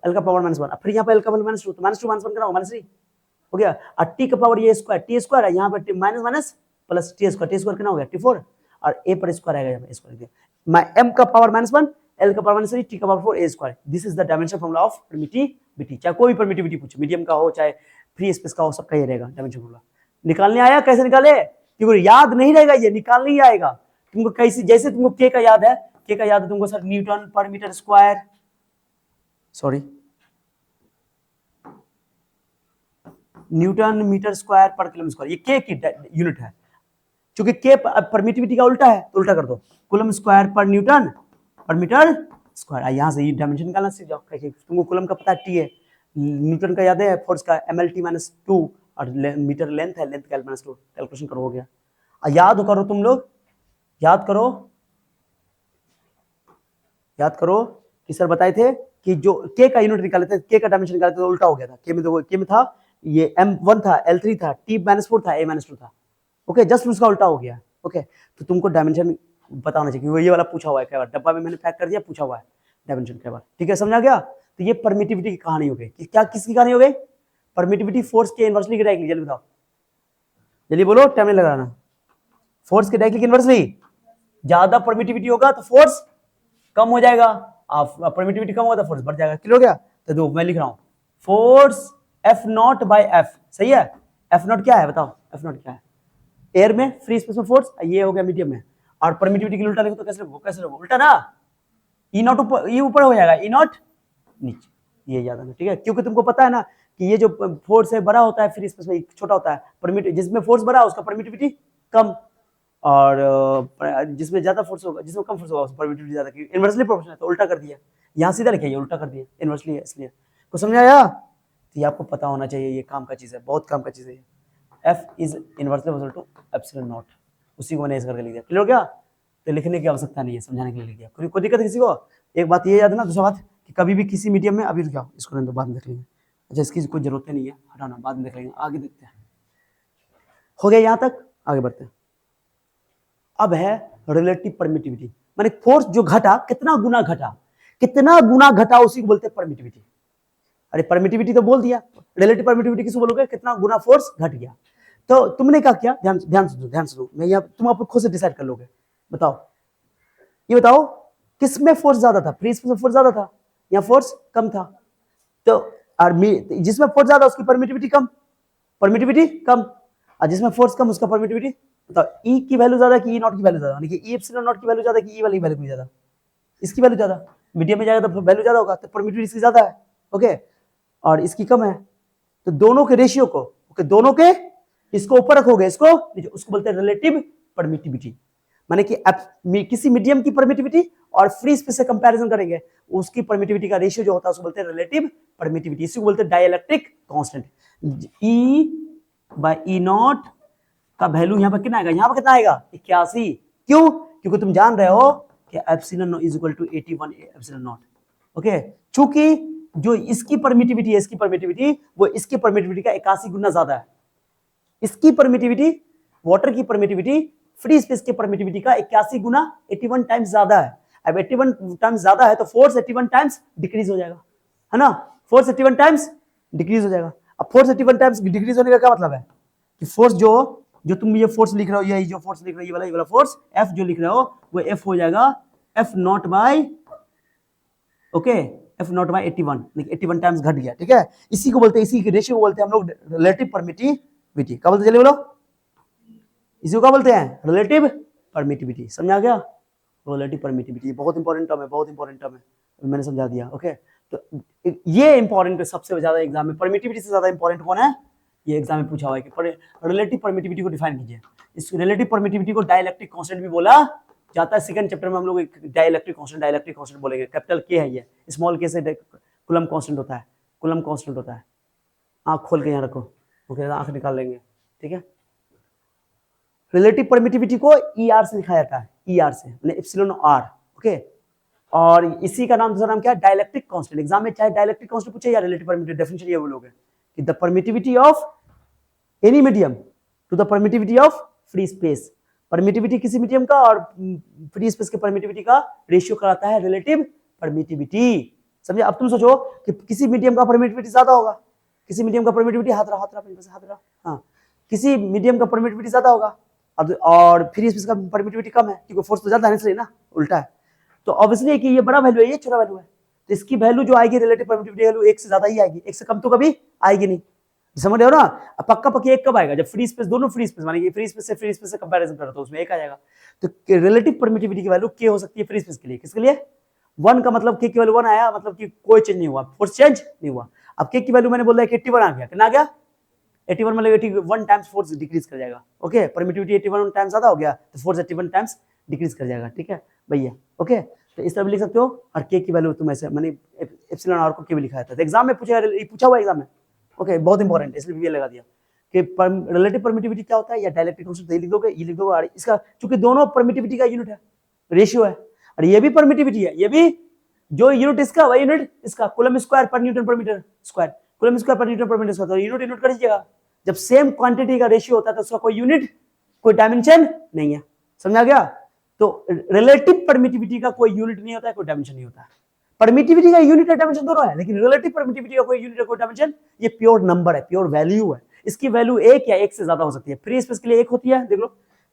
l का पावर -1, फिर यहाँ पर l का वैल्यू -2, तो -2 -1 कितना होगा, -3 हो गया। और t का पावर ये स्क्वायर, t स्क्वायर है यहाँ पर minus minus plus t square कितना हो गया, t4, और a पर स्क्वायर आएगा, यहाँ पर स्क्वायर दिया, m का पावर -1, l का पावर -3, t का power 4, a square. This is the dimension formula of permittivity. चाहे कोई परमिटिविटी पूछो, मीडियम का हो चाहे फ्री स्पेस का हो, सबका ही रहेगा डायमेंशन फॉर्मूला। निकालने आया, कैसे निकाले, क्योंकि याद नहीं रहेगा, ये निकालने ही आएगा तुमको। कैसे, जैसे तुमको के का याद है, के का याद है तुमको सर न्यूटन पर metre square, sorry newton metre square पर किलोमीटर स्क्वायर, ये के की यूनिट है। क्योंकि के परमिटिविटी का उल्टा है तो उल्टा कर दो, कूलम्ब स्क्वायर पर न्यूटन पर मीटर स्क्वायर। यहाँ से ये डायमेंशन निकालना सीख जाओ, तुमको कूलम्ब का पता है टी है, न्यूटन का याद है फोर्स का mlt - 2, और मीटर लेंथ है, लेंथ का l - 2, कैलकुलेशन करो, हो गया। याद करो तुम लोग, याद करो कि सर बताए थे कि जो के का यूनिट निकाले थे, के का डायमेंशन निकाले थे तो उल्टा हो गया था। के में देखो, के में था ये m1 था, l3 था, t - 4 था, a - 2 था। ओके, जस्ट उसका उल्टा हो गया। ओके, तो तुमको डायमेंशन पता होना चाहिए, क्योंकि ये वाला पूछा हुआ है कई बार, डब्बा में मैंने पैक कर दिया, पूछा हुआ है डायमेंशन कई बार, ठीक है, समझा गया। तो ये परमिटिविटी की कहानी हो गई, क्या किसकी कहानी हो गई, परमिटिविटी फोर्स के इनवर्सली की डायरेक्टली, जल्दी बताओ, जल्दी बोलो, टाइम नहीं लगाना। फोर्स के डायरेक्टली इनवर्सली, ज्यादा परमिटिविटी होगा तो फोर्स कम हो जाएगा, परमिटिविटी कम होगा तो फोर्स बढ़ जाएगा, क्लियर हो गया। तो दो मैं लिख रहा हूं, फोर्स F0/F, सही है। F0 क्या है बताओ, F0 क्या है, एयर में फ्री स्पेस में फोर्स, ये हो गया मीडियम में, और परमिटिविटी के उल्टा लिखो तो कैसे लिखो, उल्टा ना, E0 ऊपर, ये ऊपर हो जाएगा, E0 नीचे, ये याद रखना, ठीक है। क्योंकि तुमको पता है ना कि ये जो फोर्स है बड़ा होता है फ्री स्पेस में, छोटा होता है, परमिटिव जिसमें फोर्स बड़ा उसका परमिटिविटी कम, और जिसमें ज्यादा फोर्स होगा, जिसमें कम फोर्स होगा उसमें परमिटिविटी ज्यादा, क्योंकि इनवर्सली प्रोपोर्शनल है, तो उल्टा कर दिया, यहाँ सीधा लिखिए, उल्टा कर दिया, इनवर्सली है इसलिए, को समझ आया। तो ये आपको पता होना चाहिए, ये काम का चीज है, बहुत काम का चीज है। F is inversely proportional to epsilon naught, उसी को मैंने ऐसे करके लिख दिया, क्लियर हो गया। तो लिखने की आवश्यकता नहीं है, समझाने के लिए लिख दिया, कोई दिक्कत किसी को। एक बात ये याद है ना, दूसरा बात कि कभी भी किसी मीडियम में, अभी रुक इसको रहने दो, बाद में देख लेंगे। अच्छा, इसकी कोई जरूरत नहीं है, हटाना, बाद में देख लेंगे, आगे देखते हैं। हो गया यहाँ तक, आगे बढ़ते हैं। अब है रिलेटिव परमिटिविटी, माने फोर्स जो घटा, कितना गुना घटा, उसी को बोलते हैं परमिटिविटी। अरे परमिटिविटी तो बोल दिया, रिलेटिव परमिटिविटी किसको बोलोगे, कितना गुना फोर्स घट गया। तो तुमने क्या किया, ध्यान से दो, मैं यहाँ तुम आप खुद से डिसाइड कर लोगे। बताओ, ये बताओ किसमें फोर्स ज्यादा था, फ्री स्पेस में फोर्स ज्यादा था या फोर्स कम था। तो जिसमें फोर्स ज्यादा उसकी परमिटिविटी कम, और जिसमें फोर्स कम उसका परमिटिविटी। बताओ ई की वैल्यू ज्यादा कि ई नॉट की वैल्यू ज्यादा, यानी कि ई एप्सिलॉन नॉट की वैल्यू ज्यादा कि ई वाली वैल्यू ज्यादा, इसकी वैल्यू ज्यादा, मीडियम में जाएगा तो वैल्यू ज्यादा होगा, तो परमिटिविटी इसकी ज्यादा है, ओके, और इसकी कम है। तो दोनों के रेशियो को, ओके, दोनों के, इसको ऊपर रखोगे, इसको उसको बोलते हैं रिलेटिव परमिटिविटी। माने कि किसी मीडियम की परमिटिविटी और फ्री स्पेस से कंपैरिजन करेंगे, उसकी परमिटिविटी का रेशियो जो होता है उसको बोलते हैं रिलेटिव परमिटिविटी, इसी को बोलते हैं डाइलेक्ट्रिक कांस्टेंट। E/E0 का वैल्यू यहाँ पर कितना आएगा, यहाँ पर कितना आएगा 81, क्यों, क्योंकि तुम जान रहे हो कि epsilon is equal to 81 epsilon naught, okay. चूंकि जो इसकी परमिटिविटी है, इसकी परमिटिविटी वो इसकी परमिटिविटी का 81 गुना ज्यादा है। इसकी परमिटिविटी, वाटर की परमिटिविटी फ्री स्पेस की परमिटिविटी का 81 गुना 81 टाइम्स ज्यादा है। अब 81 टाइम्स ज्यादा है तो फोर्स 81 टाइम्स डिक्रीज हो जाएगा, है ना, फोर्स 81 टाइम्स डिक्रीज हो जाएगा। अब फोर्स 81 टाइम्स डिक्रीज होने का क्या मतलब है कि फोर्स जो तुम ये फोर्स लिख रहे हो, ये जो फोर्स लिख रहे हो, ये वाला फोर्स एफ जो लिख रहे हो वो एफ हो जाएगा F not by, okay, F not by 81, 81 times घट गया, ठीक है। इसी को बोलते हैं, इसी रेशियो को बोलते हैं हम लोग रिलेटिव परमिटिविटी। क्या बोलते चलिए बोलो, इसी को क्या बोलते हैं, रिलेटिव परमिटिविटी। समझा गया, रिलेटिव परमिटिविटी बहुत इंपॉर्टेंट टर्म है, बहुत इंपॉर्टेंट टर्म है, मैंने समझा दिया, ओके। तो ये इंपॉर्टेंट है सबसे ज्यादा एग्जाम में, परमिटिविटी से ज्यादा इंपॉर्टेंट कौन है, ये एग्जाम में पूछा हुआ है कि रिलेटिव परमिटिविटी को डिफाइन कीजिए। इस रिलेटिव परमिटिविटी को डाइलेक्ट्रिक कांस्टेंट भी बोला जाता है। सेकंड चैप्टर में हम लोग डाइलेक्ट्रिक कांस्टेंट बोलेंगे। कैपिटल के है ये, स्मॉल के से कूलम कांस्टेंट होता है, कूलम कांस्टेंट होता है। आंख खोल के यहाँ रखो, ओके, आंख निकाल लेंगे, ठीक है। रिलेटिव परमिटिविटी को ER से लिखा जाता है, ER से, मतलब एप्सिलॉन R, ओके। और इसी का नाम, दूसरा नाम क्या है, डाइलेक्ट्रिक कांस्टेंट। एग्जाम में चाहे डाइलेक्ट्रिक कांस्टेंट पूछे या रिलेटिव परमिटिविटी, डेफिनेशन ये बोलोगे कि the permittivity of any medium to the permittivity of free space. Permittivity किसी मीडियम का और फ्री स्पेस के परमिटिविटी का रेशियो कराता है रिलेटिव परमिटिविटी। समझे। अब तुम सोचो कि किसी मीडियम का परमिटिविटी ज्यादा होगा, किसी मीडियम का परमिटिविटी हाथ रहा, हाँ, किसी मीडियम का परमिटिविटी ज्यादा होगा और फ्री स्पेस का परमिटिविटी कम है, क्योंकि फोर्स तो ज्यादा है, इसलिए ना, उल्टा है। तो ऑब्वियसली कि ये बड़ा वैल्यू है, ये छोटा वैल्यू है, तो इसकी वैल्यू जो आएगी रिलेटिव परमिटिविटी वैल्यू 1 से ज्यादा ही आएगी, 1 से कम तो कभी आएगी नहीं। समझ रहे हो ना। अब पक्का पक्की 1 कब आएगा, जब फ्री स्पेस, दोनों फ्री स्पेस, माने फ्री स्पेस से कंपैरिजन करो तो उसमें 1 आ जाएगा। तो रिलेटिव परमिटिविटी की वैल्यू के हो सकती है फ्री स्पेस के लिए, किसके लिए, 1 का मतलब के की वैल्यू 1 आया, मतलब कि कोई चेंज नहीं हुआ, फोर्स चेंज नहीं हुआ। अब के की वैल्यू मैंने बोला कि 81 आ गया, कितना आ गया, 81, मतलब 81 टाइम्स फोर्स डिक्रीज कर जाएगा, ओके। परमिटिविटी 81 टाइम्स ज्यादा हो गया तो फोर्स 81 टाइम्स डिक्रीज कर जाएगा, ठीक है भैया, ओके। तो इस तरह भी लिख सकते हो। और के की वैल्यू तुम ऐसे, मैंने एप्सिलॉन आर को के भी लिखा था, तो एग्जाम में पूछा हुआ एग्जाम में, ओके, बहुत इंपॉर्टेंट है, इसलिए भी लगा दिया कि रिलेटिव परमिटिविटी क्या होता है, या डाइलेक्ट्रिक कांस्टेंट, लिख दोगे, ये लिख दोगे। और इसका चूंकि दोनों परमिटिविटी का यूनिट है, रेशियो है, और ये भी परमिटिविटी है, ये भी, जो यूनिट इसका वही यूनिट इसका, कूलम स्क्वायर पर न्यूटन पर मीटर स्क्वायर, कूलम स्क्वायर पर न्यूटन पर मीटर स्क्वायर, तो यूनिट कर दीजिएगा। जब सेम क्वांटिटी का रेशियो होता है तो उसका कोई यूनिट, कोई डायमेंशन नहीं है। समझा गया। तो रिलेटिव परमिटिविटी का कोई यूनिट नहीं होता है, कोई डायमेंशन नहीं होता है। परमिटिविटी का यूनिट और डायमेंशन दोनों है, लेकिन रिलेटिव परमिटिविटी का कोई यूनिट और कोई डायमेंशन, ये प्योर नंबर है, प्योर वैल्यू है। इसकी वैल्यू 1 या 1 से ज्यादा हो सकती है। फ्री स्पेस के लिए 1 होती है, देख लो,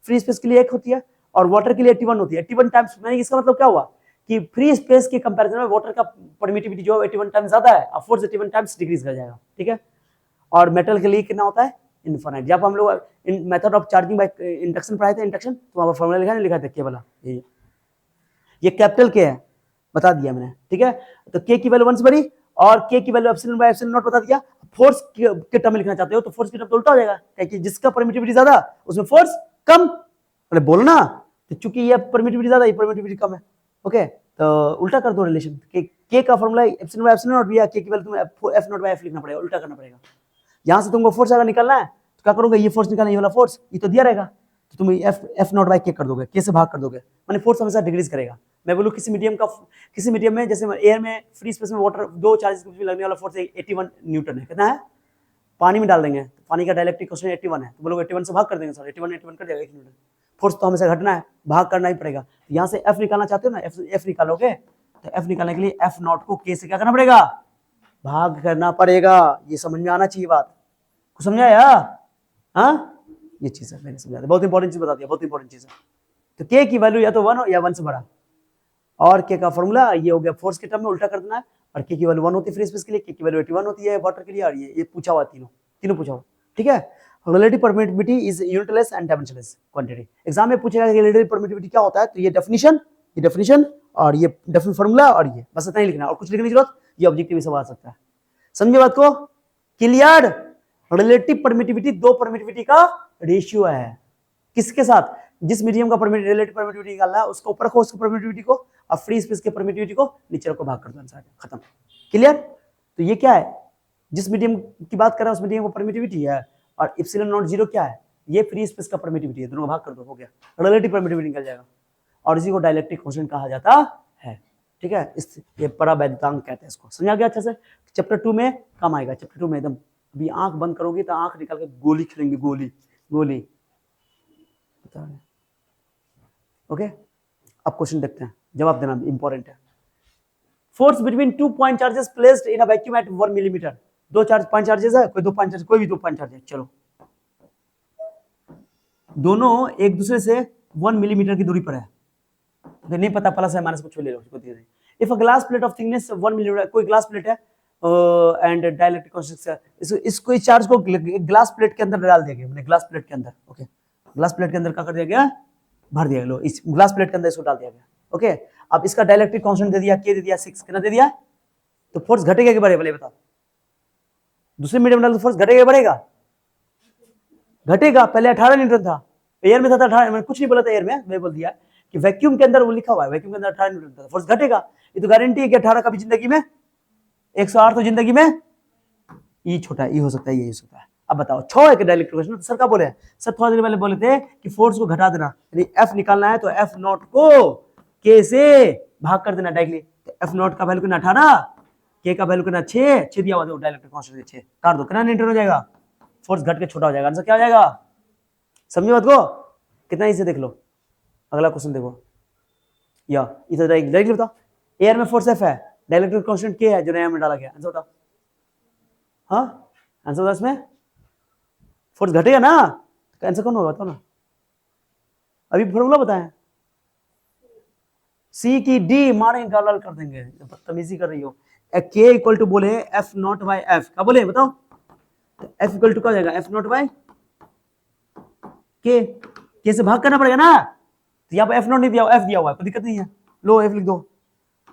फ्री स्पेस के लिए 1 होती है, और वाटर के लिए 81 होती है। 81 टाइम्स, मैंने इसका मतलब क्या हुआ कि फ्री स्पेस के कंपैरिजन में वाटर का परमिटिविटी जो 81 टाइम्स ज्यादा है, और फोर्स 81 टाइम्स डिक्रीज कर जाएगा, ठीक है। और मेटल के लिए कितना होता है, इनफाइनाइट। जब हम लोग method of charging by induction पढ़ाए थे, इंडक्शन, तो वहां पर फॉर्मूला लिखा नहीं, लिखा था के वाला, ये कैपिटल के है, बता दिया मैंने, ठीक है। तो के की वैल्यू 1 से बड़ी, और के की value epsilon by epsilon not बता दिया। फोर्स के टर्म में लिखना चाहते हो तो फोर्स की टर्म तो उल्टा हो जाएगा, क्योंकि जिसका परमिटिविटी ज्यादा उसमें फोर्स कम, अरे बोलना, तो चूंकि ये परमिटिविटी ज्यादा, ये परमिटिविटी कम है, ओके। तो उल्टा कर दो रिलेशन, के का formula epsilon by epsilon not, या के की वैल्यू तुम्हें एफ नॉट बाय एफ लिखना पड़ेगा, उल्टा करना पड़ेगा। यहां से तुमको फोर्स अगर निकालना है तो क्या करोगे, ये फोर्स निकालना, ये वाला फोर्स, ये तो दिया रहेगा, तो तुम एफ नॉट बाय के कर दोगे, के से भाग कर दोगे, माने फोर्स हमेशा डिक्रीज करेगा। मैं बोलूं किसी मीडियम में, जैसे एयर में, फ्री स्पेस में, वाटर, दो चार्जेस के बीच में लगने वाला फोर्स 81 न्यूटन है, कितना है, पानी में डाल देंगे तो पानी का डाइलेक्ट्रिक कांस्टेंट 81 है, तो बोलोगे 81 से भाग कर देंगे सर, 81 कर जाएगा 1 न्यूटन। फोर्स तो हमेशा घटना है, भाग करना ही पड़ेगा। तो यहाँ से एफ निकालना चाहते हो ना, एफ निकालोगे, तो एफ निकालने के लिए एफ नॉट को के से क्या करना पड़ेगा, भाग करना पड़ेगा। ये समझ में आना चाहिए बात, कुछ समझाया, हाँ, ये चीज है, मैंने समझा दिया, बहुत इंपॉर्टेंट चीज बता दिया, बहुत इंपॉर्टेंट चीज है। तो के की वैल्यू या तो 1 हो या 1 से बड़ा, और के का फॉर्मूला ये हो गया, फोर्स के टर्म में उल्टा कर देना है, और के की वैल्यू 1 होती है फ्री स्पेस के लिए, के की वैल्यू 81 होती है वाटर के लिए, और ये पूछा हुआ तीनों पूछा हुआ, ठीक है। Relative permittivity is unitless and dimensionless quantity. Exam में पूछेगा कि रिलेटिव परमिटिविटी क्या होता है, तो ये डेफिनेशन और ये डेफिनेट फॉर्मूला, और ये बस इतना ही लिखना, और कुछ लिखने की जरूरत, ये ऑब्जेक्टिव सवाल आ सकता है। समझे बात को, क्लियर। रिलेटिव परमिटिविटी दो परमिटिविटी का रेशियो है, किसके साथ, जिस मीडियम का रिलेटिव परमिटिविटी निकालना है उसको ऊपर रखो, उसकी परमिटिविटी को, और फ्री स्पेस के परमिटिविटी को नीचे रखो, भाग कर दो, आंसर खत्म, क्लियर। तो ये क्या है, जिस मीडियम की बात कर रहा है उस मीडियम को परमिटिविटी है, और एप्सिलॉन नॉट 0 क्या है, ये फ्री स्पेस का परमिटिविटी है, दोनों को भाग कर दो, हो गया, रिलेटिव परमिटिविटी निकल जाएगा, और इसी को डाइलेक्ट्रिक कांस्टेंट कहा जाता है, ठीक है। इस ये परावैद्युतांक कहते हैं इसको, समझ आ गया अच्छे से। चैप्टर 2 में काम आएगा, चैप्टर 2 में एकदम, अभी आंख बंद करोगे तो आंख निकाल के गोली खेलेंगे, गोली, ओके। अब क्वेश्चन देखते हैं, जवाब देना इंपॉर्टेंट है। Force between 2 point charges placed in a vacuum at 1 millimetre. दो चार्ज पॉइंट चार्जेस है, कोई दो पॉइंट चार्ज, कोई भी दो पॉइंट चार्ज है, चलो दोनों एक दूसरे से 1 मिलीमीटर की दूरी पर है, तो नहीं पता प्लस है माइनस कुछ ले लो, if a glass plate of thickness 1 millimetre, कोई ग्लास प्लेट है एंड डाइलेक्ट्रिक कांस्टेंट, इसको इस चार्ज को ग्लास प्लेट के अंदर डाल दिया गया, मैंने ग्लास प्लेट के अंदर, ओके ग्लास प्लेट के अंदर क्या कर दिया गया, भर दिया, लो इस ग्लास प्लेट के अंदर इसको डाल दिया गया, ओके अब इसका डाइलेक्ट्रिक कांस्टेंट दे दिया, के दे दिया 6, कितना दे दिया, तो फोर्स घटेगा कि बढ़ेगा, बताओ दूसरे मीडियम डाल तो फोर्स घटेगा बढ़ेगा, घटेगा, पहले 18 न्यूटन था, एयर में था 18, मैंने कुछ नहीं बोला था एयर में, मैं बोल दिया कि वैक्यूम के अंदर वो लिखा हुआ है, वैक्यूम के अंदर 18 न्यूटन था, फोर्स घटेगा, ये तो गारंटी है कि 18 का भी जिंदगी में 108, तो जिंदगी में ये छोटा है, ये हो सकता है, ये हो सकता है। अब बताओ 6 है कि डायरेक्ट इक्वेशन, तो सर क्या बोले, सर थोड़ा देर पहले बोले थे कि फोर्स को घटा देना, यानी एफ निकालना है तो एफ नॉट को के से भाग कर देना डायरेक्टली, तो एफ नॉट का वैल्यू कितना 18, के का वैल्यू कितना 6 दिया हुआ, देखो डायरेक्ट कांस्टेंट 6 काट दो, कितना न्यूटन हो जाएगा, फोर्स घट के छोटा हो जाएगा, आंसर क्या हो जाएगा, समझे बात को, कितना इसे देख लो, अगला क्वेश्चन देखो, या इधर डायरेक्टली बताओ, एयर में फोर्स एफ है, डायरेक्ट कांस्टेंट के है जो नया में डाला गया, आंसर बताओ, हाँ आंसर बताओ, इसमें फोर्स घटेगा ना, तो आंसर कौन होगा बताओ ना, अभी फॉर्मूला बताएं, सी की डी मारे गाल कर देंगे, बदतमीजी कर रही हो, के इक्वल टू बोले एफ नॉट बाई एफ, क्या बोले बताओ, तो एफ इक्वल टू क्या हो जाएगा, एफ नॉट बाई के से भाग करना पड़ेगा ना, तो यहाँ पे एफ नॉट नहीं दिया, एफ दिया हुआ है, कोई दिक्कत नहीं है, लो एफ लिख दो,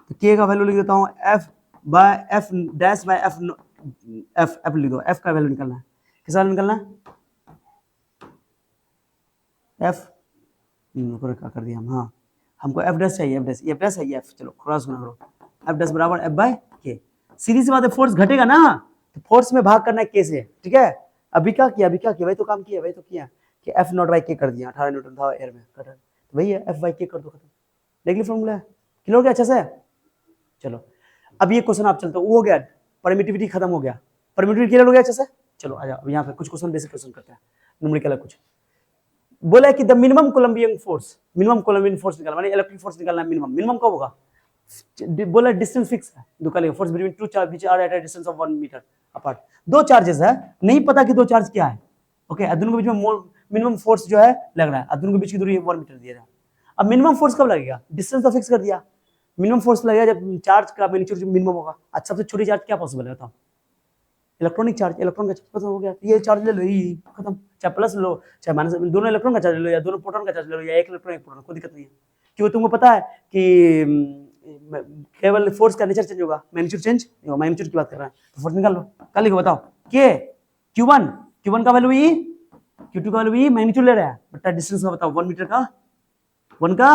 तो के का वैल्यू लिख देता हूँ F by F dash by F, F लिख दो, एफ का वैल्यू निकालना है, किस वाला निकालना है, एफ क्या कर दिया हम, हाँ हमको एफ डैश चाहिए, एफ डैश, एफ डैश है, एफ चलो क्रॉस गुना करो, एफ डैश बराबर एफ बाय के, सीधी सी बात है, फोर्स घटेगा ना, तो फोर्स में भाग करना है के से, ठीक है, अभी क्या किया, वही तो काम किया, वही तो किया कि एफ नॉट बाई के कर दिया, 18 न्यूटन था एयर में, तो वही है एफ बाई के कर दो, खत्म, देख ली फॉर्मूला है, क्लियर हो गया अच्छे से, चलो अब ये क्वेश्चन आप चलते हो गया, परमिटिविटी खत्म हो गया, परमिटिविटी क्लियर हो गया अच्छे से, चलो आ जाओ, अब यहाँ पे कुछ क्वेश्चन बेसिक क्वेश्चन करते हैं, न्यूमेरिकल कुछ बोला है कि the minimum coulombian force, minimum coulombian force निकालना, माने इलेक्ट्रिक फोर्स निकालना है, मिनिमम कब होगा, बोला डिस्टेंस फिक्स है, निकालेगा force between two charge which are at a distance of 1 metre apart, दो चार्जेस है, नहीं पता कि दो चार्ज क्या है, ओके दोनों के बीच में मिनिमम फोर्स जो है लग रहा है, दोनों के बीच की दूरी 1 मीटर दिया है, अब मिनिमम फोर्स कब लगेगा, डिस्टेंस तो फिक्स कर दिया, मिनिमम फोर्स लगेगा जब चार्ज का मैग्नीट्यूड मिनिमम होगा, अच्छा सबसे छोटी चार्ज क्या पॉसिबल है बताओ, इलेक्ट्रॉनिक चार्ज, इलेक्ट्रॉन का चार्ज हो गया, ये चार्ज ले लो, ये खत्म, चाहे प्लस लो चाहे माइनस, दोनों इलेक्ट्रॉन का चार्ज ले लो या दोनों प्रोटॉन का चार्ज ले लो या एक इलेक्ट्रॉन एक प्रोटॉन, कोई दिक्कत नहीं है, क्यों तुमको पता है कि केवल फोर्स का नेचर चेंज होगा, मैग्नीट्यूड चेंज, मैग्नीट्यूड की बात कर रहा है, तो फोर्स निकाल लो, क्या लिखो बताओ, के Q1 का वैल्यू ई, Q2 का वैल्यू ई, मैग्नीट्यूड ले रहा है, बट डिस्टेंस का बताओ 1 मीटर का 1 का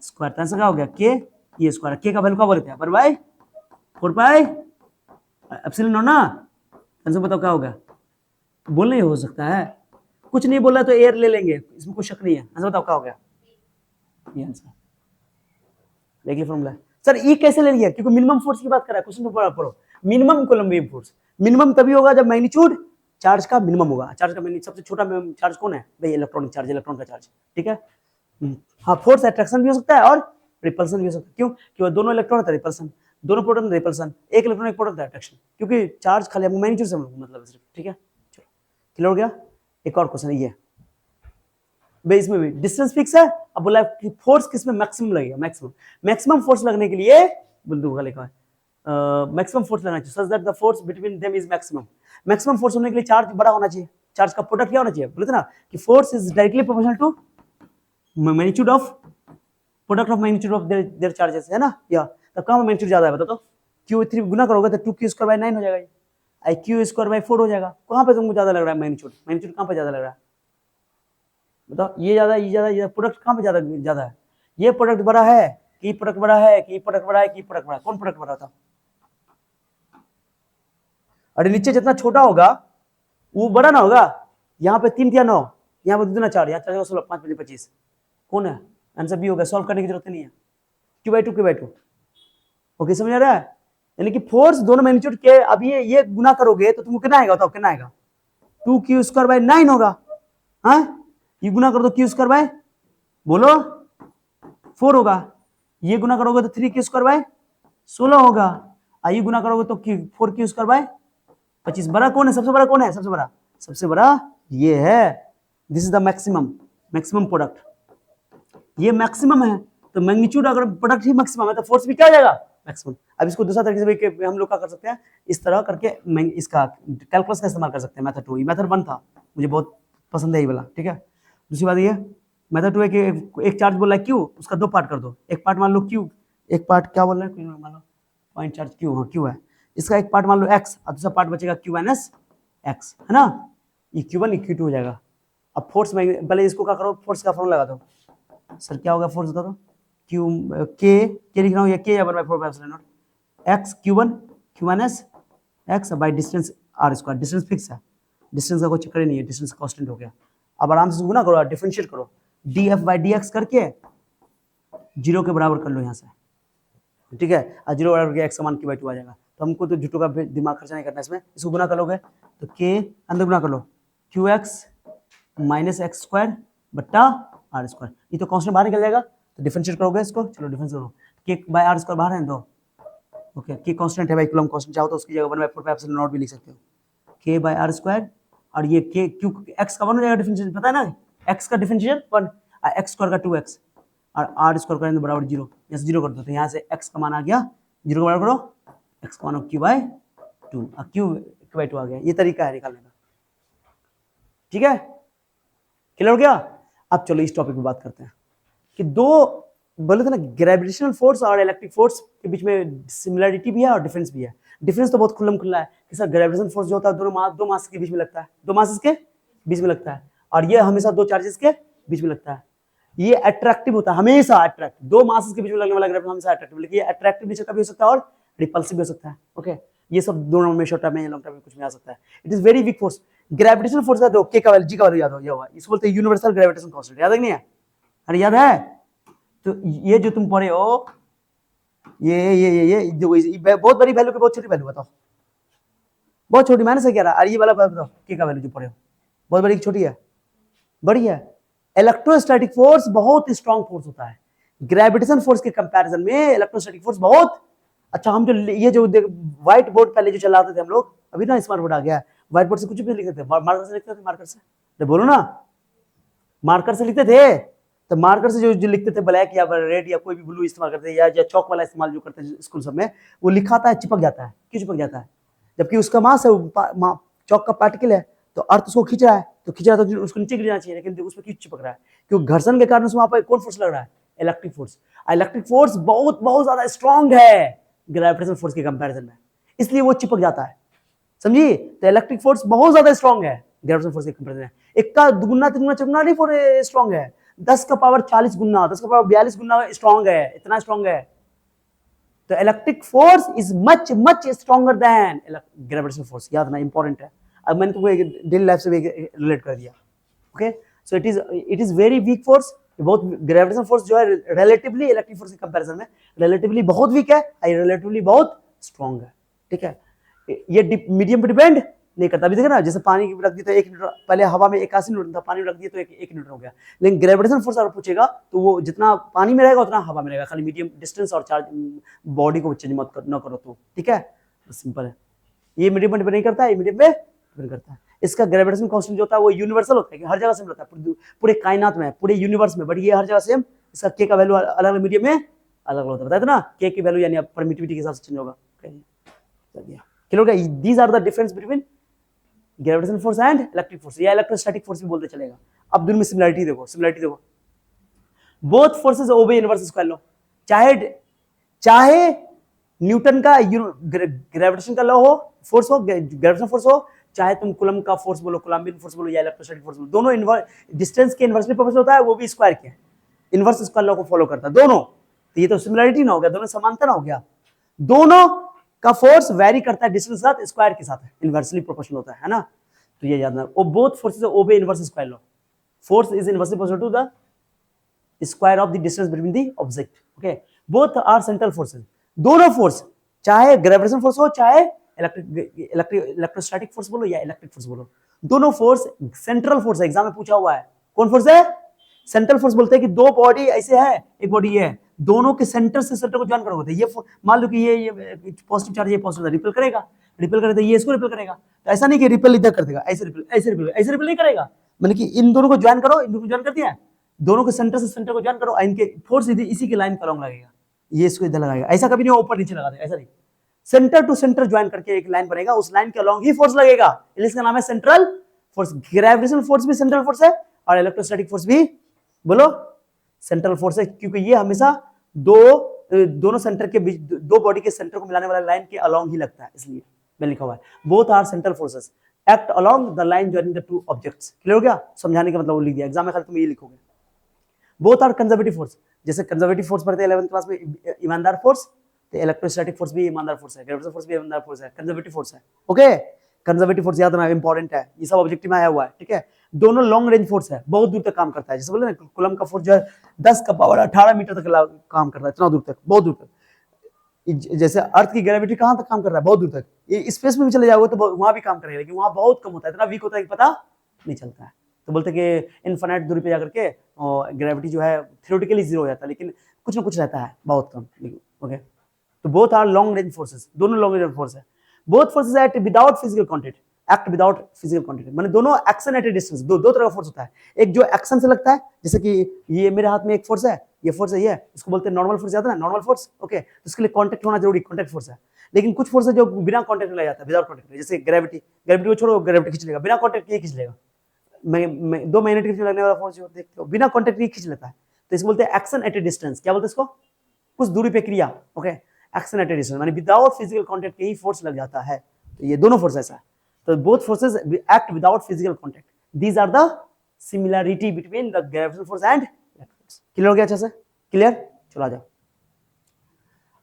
स्क्वायर, तो आंसर क्या हो गया, के ये स्क्वायर, के का वैल्यू क्या बोले थे 1/4 पाई एप्सिलॉन नॉट ना, आंसर बताओ क्या होगा, बोलना ही हो सकता है, कुछ नहीं बोला तो एयर ले लेंगे, इसमें कोई शक नहीं है, आंसर बताओ क्या हो गया, ये आंसर देखिए फॉर्मूला, सर ई कैसे ले लिया, क्योंकि मिनिमम फोर्स की बात कर रहा है, क्वेश्चन तो पढ़ो, मिनिमम कोलंबियन फोर्स, मिनिमम तभी होगा जब मैग्नीट्यूड चार्ज का मिनिमम होगा, चार्ज का सबसे छोटा चार्ज कौन है भाई, इलेक्ट्रॉनिक चार्ज, इलेक्ट्रॉन का चार्ज, ठीक है, हाँ फोर्स अट्रैक्शन भी हो सकता है और रिपल्सन भी हो सकता है, क्यों, क्योंकि दोनों इलेक्ट्रॉन होता है रिपल्सन, दोनों प्रोटॉन रिपल्सन, एक इलेक्ट्रॉन एक प्रोटॉन होता है अट्रैक्शन, क्योंकि चार्ज खाली मैग्नीट्यूड से मतलब सिर्फ, ठीक है, चलो क्लियर हो गया, एक और क्वेश्चन ये भाई, इसमें भी डिस्टेंस फिक्स है, अब बोला कि फोर्स किसमें मैक्सिमम लगेगा, मैक्सिमम फोर्स लगने के लिए बिंदु का लिखा है, मैक्सिमम फोर्स लगना चाहिए, such that the force between them is maximum force होने के लिए चार्ज बड़ा होना चाहिए, चार्ज का प्रोडक्ट क्या होना चाहिए, बोले थे ना कि force is directly proportional to magnitude of product of magnitude of their charges, है ना, या तब कहां मैग्नीट्यूड ज्यादा है बताओ, तो Q3 गुना करोगे तो 2Q² 9 हो जाएगा, आई Q² 4 हो जाएगा, कहां पे तुमको ज्यादा लग रहा है मैग्नीट्यूड कहां पे ज्यादा लग रहा है बताओ, ये ज्यादा प्रोडक्ट कहां पे ज्यादा है, ये प्रोडक्ट बड़ा है कि प्रोडक्ट बड़ा है, कि प्रोडक्ट बड़ा है, कि प्रोडक्ट बड़ा है, कौन प्रोडक्ट बड़ा था, अरे नीचे जितना छोटा होगा वो बड़ा ना होगा, यहाँ पे 3 या 9, यहाँ पे 2 ना 4, यहाँ 4 16 5 5 25, कौन है, आंसर बी होगा, सॉल्व करने की जरूरत नहीं है, Q/2 ओके समझ आ रहा है, यानी कि फोर्स दोनों मैग्नीट्यूड के, अब ये गुना करोगे तो तुमको कितना आएगा बताओ, कितना आएगा 2Q² 9 होगा, हाँ ये गुना कर दो Q² बोलो 4 होगा, ये गुना करोगे तो 3 क्यू स्क्वायर बाय 16 होगा, और ये गुना करोगे तो 4 क्यू स्क्वायर बाय 25। बड़ा कौन है, सबसे बड़ा कौन है, सबसे बड़ा ये है। This is the maximum product, ये मैक्सिमम है। तो मैग्नीट्यूड अगर प्रोडक्ट ही मैक्सिमम है तो फोर्स भी क्या हो जाएगा, मैक्सिमम। अब इसको दूसरा तरीके से भी हम लोग क्या कर सकते हैं, इस तरह करके इसका कैलकुलस का इस्तेमाल कर सकते हैं। मेथड 2, ये मेथड 1 था, मुझे बहुत पसंद है ये वाला, ठीक है। दूसरी बात ये मेथड 2 है कि एक चार्ज बोला है क्यू, उसका 2 पार्ट कर दो। एक पार्ट मान लो क्यू, एक पार्ट क्या बोल रहा है, मान लो पॉइंट चार्ज क्यू, हाँ क्यू है, इसका एक पार्ट मान लो एक्स, और दूसरा पार्ट बचेगा क्यू माइनस एक्स, है ना। ये Q1 ये Q2 हो जाएगा। अब फोर्स में पहले इसको क्या करो, फोर्स का फॉर्मूला लगा दो। सर क्या होगा फोर्स बता दो, क्यू के लिख रहा हूँ, ये के या 1/4 X Q1 Q minus X by distance R square. Distance fix है, डिस्टेंस का कोई चक्कर ही नहीं है, डिस्टेंस कांस्टेंट हो गया। अब आराम से गुना करो, डिफरेंशिएट करो, df बाई dx करके 0 के बराबर कर लो यहाँ से, ठीक है। और 0 बराबर के x का मान q/2 आ जाएगा। तो हमको तो झूठों का दिमाग खर्चा नहीं करना इसमें, इसको गुना करोगे तो k अंदर गुना कर लो, qx माइनस एक्स स्क्वायर बट्टा आर स्क्वायर, ये तो कांस्टेंट बाहर निकल जाएगा। तो डिफरेंशिएट करोगे इसको, चलो डिफरेंस करो, k बाय आर स्क्वायर बाहर है दो, ओके। k कांस्टेंट है भाई, कूलम कांस्टेंट, चाहो तो उसकी जगह 1/4 भी लिख सकते हो, k बाय आर स्क्वायर। और ये k q x का 1 हो जाएगा डिफरेंशिएशन, पता है ना, x का डिफरेंशिएशन 1, x स्क्वायर का 2x, और आर स्क्वायर का बराबर 0, यहाँ से 0 कर दो, तो यहाँ से x का मान आ गया 0 के बराबर करो, x का मान q/2, और q/2 आ गया। ये तरीका है निकालने का, ठीक है, क्लियर हो गया। अब चलो इस टॉपिक पे बात करते हैं कि दो बोले थे ना, ग्रेविटेशनल फोर्स और इलेक्ट्रिक फोर्स के बीच में सिमिलरिटी भी है और डिफरेंस भी है। डिफरेंस तो बहुत खुल्लम खुल्ला है कि सर ग्रेविटेशनल फोर्स जो होता है दो मास के बीच में लगता है, दो मासेस के बीच में लगता है, और ये हमेशा दो चार्जेस के बीच में लगता है। ये अट्रैक्टिव होता है, हमेशा अट्रैक्टिव, दो मासेस के बीच में लगने वाला ग्रेविटेशन हमेशा अट्रैक्टिव, लेकिन ये अट्रैक्टिव नेचर का भी हो सकता है और रिपल्सिव भी हो सकता है, ओके। ये सब दोनों में शॉर्ट टर्म में लॉन्ग टर्म में कुछ में आ सकता है। It is very weak force. Gravitational force का दो के का वैल्यू, जी का वैल्यू याद हो, ये होगा, इसको बोलते हैं यूनिवर्सल ग्रेविटेशन कांस्टेंट, याद है कि नहीं है, अरे याद है। तो ये जो तुम पढ़े हो, ये बहुत बड़ी वैल्यू की बहुत छोटी वैल्यू, बताओ बहुत छोटी, मैंने से कह रहा, अरे ये वाला बताओ के का वैल्यू जो पढ़े हो, बहुत बड़ी छोटी है, बड़ी है। इलेक्ट्रोस्टैटिक फोर्स बहुत स्ट्रॉन्ग फोर्स होता है, ग्रेविटेशन फोर्स के कंपैरिजन में इलेक्ट्रोस्टैटिक फोर्स बहुत अच्छा। हम जो ये जो व्हाइट बोर्ड पहले जो चलाते थे हम लोग, अभी ना स्मार्ट बोर्ड आ गया है, व्हाइट बोर्ड से कुछ भी लिखते थे, मार्कर से लिखते थे, मार्कर से बोलो ना, मार्कर से लिखते थे, तो मार्कर से जो लिखते थे ब्लैक या रेड या कोई भी ब्लू इस्तेमाल करते या चौक वाला इस्तेमाल जो करते हैं स्कूल सब में, वो लिखाता है चिपक जाता है, क्यों चिपक जाता है, जबकि उसका मास है, चौक का पार्टिकल है, तो अर्थ उसको खींच रहा है, तो खींच रहा है तो उसको नीचे गिरना चाहिए, लेकिन उसमें क्यों चिपक रहा है, क्योंकि घर्षण के कारण उसमें वहां पर कौन फोर्स लग रहा है, इलेक्ट्रिक फोर्स। इलेक्ट्रिक फोर्स बहुत बहुत ज्यादा स्ट्रॉन्ग है ग्रेविटेशनल फोर्स के कंपैरिजन में, इसलिए वो चिपक जाता है, समझिए। तो इलेक्ट्रिक फोर्स बहुत ज्यादा स्ट्रॉन्ग है ग्रेविटेशनल फोर्स के कंपैरिजन में, एक का दुगुना तिगुना चौगुना नहीं फोर्स स्ट्रॉन्ग है, 10 का पावर 40 गुना, 10 का पावर 42 गुना स्ट्रॉन्ग है, इतना स्ट्रॉन्ग है। तो electric force is much much stronger than gravitational force, याद ना, इंपॉर्टेंट है। अब मैंने तुमको डेली लाइफ से भी रिलेट कर दिया, okay. So it is very weak force, बहुत ग्रेविटेशनल फोर्स जो है रिलेटिवली इलेक्ट्रिक फोर्स के कंपैरिजन में रिलेटिवली बहुत वीक है, रिलेटिवली बहुत स्ट्रॉन्ग है, ठीक है। ये मीडियम पे डिपेंड नहीं करता। अभी देखा ना, जैसे पानी रख दिया तो 1 न्यूटन, पहले हवा में 81 न्यूटन था, पानी में रख दिया तो 1 न्यूटन हो गया, लेकिन ग्रेविटेशनल फोर्स अगर पूछेगा तो वो जितना पानी में रहेगा उतना हवा में रहेगा, खाली मीडियम डिस्टेंस और चार्ज बॉडी को चेंज मत न करो तो, ठीक है, सिंपल है। ये मीडियम पे डिपेंड नहीं करता है, ये मीडियम पे डिपेंड करता है। इसका ग्रेविटेशन कांस्टेंट जो होता है वो यूनिवर्सल होता है, हर जगह सेम रहता है, पूरे कायनात में, पूरे यूनिवर्स में, बट ये हर जगह सेम, इसका के का वैल्यू अलग अलग मीडियम में अलग अलग होता है, बताया था ना, के की वैल्यू यानी परमिटिविटी के हिसाब से चेंज होगा। Clear? These are the difference between gravitational force and electric force, या इलेक्ट्रोस्टैटिक फोर्स भी बोलते चलेगा। अब दोनों में सिमिलरिटी देखो, both forces obey inverse square law, चाहे न्यूटन का ग्रेविटेशन का लॉ हो, फोर्स हो, ग्रेविटेशन फोर्स हो, चाहे तुम कूलम का फोर्स बोलो, कूलम्बियन फोर्स बोलो, या इलेक्ट्रोस्टैटिक फोर्स बोलो, दोनों डिस्टेंस के इनवर्सली प्रोपोर्शनल होता है, वो भी स्क्वायर के इनवर्स स्क्वायर लॉ को फॉलो करता है दोनों। तो ये तो सिमिलरिटी ना हो गया, दोनों समानता ना हो गया, दोनों का फोर्स वेरी करता है डिस्टेंस के साथ, स्क्वायर के साथ इनवर्सली प्रोपोर्शनल होता है ना। तो ये याद रखना, both forces obey inverse square law, force is inversely proportional to the square of the distance between the object, okay. Both are central forces, दोनों फोर्स, चाहे ग्रेविटेशन फोर्स हो, चाहे इलेक्ट्रोस्टैटिक फोर्स बोलो या इलेक्ट्रिक फोर्स बोलो, दोनों फोर्स सेंट्रल फोर्स है, एग्जाम में पूछा हुआ है, कौन फोर्स है, सेंट्रल फोर्स बोलते हैं कि दो बॉडी ऐसे है, एक बॉडी ये है, दोनों के सेंटर से सेंटर को ज्वाइन करोगे तो ये मान लो कि ये पॉजिटिव चार्ज, ये पॉजिटिव रिपेल करेगा, रिपेल करे तो ये इसको रिपेल करेगा। तो ऐसा नहीं कि रिपेल इधर कर देगा, ऐसे रिपेल ऐसे रिपेल ऐसे रिपेल नहीं करेगा, मतलब कि इन दोनों को ज्वाइन करो, इन दोनों को ज्वाइन कर दिया, दोनों के सेंटर से सेंटर को ज्वाइन करो, इनके फोर्स इसी के लाइन पर अलॉन्ग लगेगा, ये इसको इधर लगाएगा। ऐसा कभी नहीं ऊपर नीचे लगा देगा, ऐसा नहीं, सेंटर टू सेंटर ज्वाइन करके एक लाइन बनेगा, उस लाइन के अलॉन्ग ही फोर्स लगेगा, इसका नाम है सेंट्रल फोर्स। ग्रेविटेशनल फोर्स भी सेंट्रल फोर्स है और इलेक्ट्रोस्टैटिक फोर्स भी बोलो सेंट्रल फोर्स है, क्योंकि ये हमेशा दोनों सेंटर के बीच, दो बॉडी के सेंटर को मिलाने वाला लाइन के अलॉन्ग ही लगता है, इसलिए मैं लिखा हुआ है both are central forces act along the line joining the two objects. Clear हो गया? समझाने का मतलब वो लिख दिया, एग्जाम में खाली तुम ये लिखोगे। बोथ आर कंजर्वेटिव फोर्स, जैसे कंजर्वेटिव फोर्स पढ़ते हैं 11th क्लास में, ईमानदार फोर्स, तो इलेक्ट्रोस्टैटिक फोर्स भी ईमानदार फोर्स है, ग्रेविटेशनल फोर्स भी ईमानदार फोर्स है, कंजर्वेटिव फोर्स है। ओके, कंजर्वेटिव फोर्स याद रखना इंपॉर्टेंट है, ये सब ऑब्जेक्टिव में आया हुआ है, ठीक है। दोनों लॉन्ग रेंज फोर्स है, बहुत दूर तक काम करता है, जैसे बोले ना कूलम का फोर्स जो है 10 का पावर 18 मीटर तक काम करता है, इतना दूर तक, बहुत दूर तक। जैसे अर्थ की ग्रेविटी कहां तक काम कर रहा है, बहुत दूर तक, ये स्पेस में भी चले जाओगे तो वहां भी काम करेगा, लेकिन वहां बहुत कम होता है, इतना वीक होता है कि पता नहीं चलता है। तो बोलते हैं कि इनफाइनाइट दूरी पे जाकर के ग्रेविटी जो है थियोरेटिकली जीरो हो जाता है, लेकिन कुछ ना कुछ रहता है, बहुत कम। ओके, तो both are long range forces, दोनों लॉन्ग रेंज फोर्स है। Both forces act without physical contact, act without physical contact, माने दोनों एक्शन एट ए डिस्टेंस, दो तरह का फोर्स होता है, एक जो एक्शन से लगता है, जैसे कि ये मेरे हाथ में एक फोर्स है, ये फोर्स है, ये इसको बोलते हैं नॉर्मल फोर्स, याद है ना, नॉर्मल फोर्स। ओके, तो इसके लिए कांटेक्ट होना जरूरी, कांटेक्ट फोर्स है। लेकिन कुछ फोर्स है जो बिना कांटेक्ट में जाता है, विदाउट कांटेक्ट, जैसे ग्रेविटी, ग्रेविटी को छोड़ो, ग्रेविटी खींच लेगा, बिना कांटेक्ट ये खींच लेगा। दो मैग्नेटिक लगने वाला फोर्स जो देखते हो बिना कांटेक्ट ये खींच लेता है, तो इसको बोलते हैं एक्शन एट ए डिस्टेंस। क्या बोलते हैं इसको? कुछ दूरी पे क्रिया। Okay, action at A distance माने विदाउट फिजिकल कांटेक्ट के ही फोर्स लग जाता है, तो ये दोनों फोर्स ऐसा है। तो both forces act without physical contact, these are the similarity between the gravitational force and electric force. Clear हो गया अच्छे से? क्लियर? चलो आ जाओ।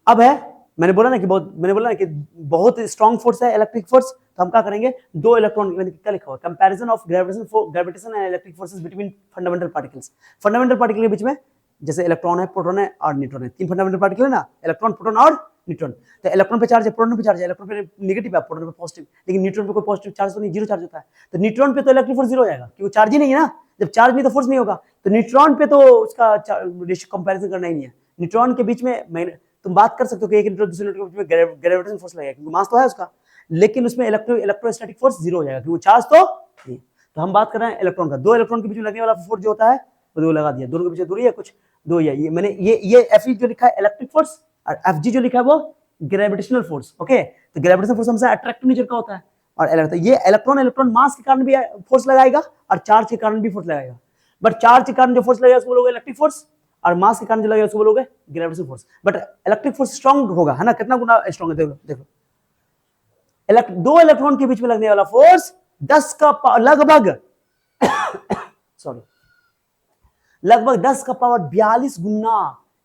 अब है, मैंने बोला ना कि बहुत स्ट्रॉन्ग फोर्स है इलेक्ट्रिक फोर्स, तो हम क्या करेंगे, दो इलेक्ट्रॉन, क्या लिखा हुआ, comparison of gravitation and electric forces between fundamental particles. Fundamental particle के बीच में जैसे इलेक्ट्रॉन है, प्रोटॉन है और न्यूट्रॉन है, तीन फंडामेंटल पार्टिकल है ना, इलेक्ट्रॉन, प्रोटॉन और न्यूट्रॉन। तो इलेक्ट्रॉन पे चार्ज है, प्रोटॉन पे चार्ज है, इलेक्ट्रॉन पे नेगेटिव है, प्रोटॉन पे पॉजिटिव, लेकिन न्यूट्रॉन पे कोई पॉजिटिव चार्ज तो नहीं, जीरो चार्ज होता है। तो न्यूट्रॉन पे तो इलेक्ट्रिक फोर्स जीरो हो जाएगा, क्योंकि चार्ज ही नहीं है ना, जब चार्ज नहीं तो फोर्स नहीं होगा। तो न्यूट्रॉन पे तो उसका रेशियो कंपैरिजन करना ही नहीं है। न्यूट्रॉन के बीच में तुम बात कर सकते हो कि एक न्यूट्रॉन दूसरे न्यूट्रॉन के बीच में ग्रेविटेशन फोर्स लगेगा, क्योंकि मास तो है उसका, लेकिन उसमें इलेक्ट्रोस्टैटिक फोर्स जीरो हो जाएगा, क्योंकि चार्ज तो नहीं। तो हम बात कर रहे हैं इलेक्ट्रॉन का, दो इलेक्ट्रॉन के बीच में लगने वाला फोर्स जो होता है वो दो लगा दिया, दोनों के बीच दूरी है कुछ दो, ये मैंने ये Fe जो लिखा है इलेक्ट्रिक फोर्स, और Fg जो लिखा है वो ग्रेविटेशनल फोर्स। ओके, तो ग्रेविटेशनल फोर्स हमसे अट्रैक्टिव नेचर का होता है, और ये इलेक्ट्रॉन मास के कारण भी फोर्स लगाएगा और चार्ज के कारण भी फोर्स लगाएगा। बट चार्ज के कारण जो फोर्स लगेगा उसको बोलोगे इलेक्ट्रिक फोर्स, और मास के कारण जो लगेगा उसको बोलोगे gravitational force. But electric force strong होगा, है ना, कितना गुना स्ट्रॉन्ग है, देखो दो इलेक्ट्रॉन के बीच में लगने वाला फोर्स 10 का लगभग लगभग 10 का पावर 42 गुना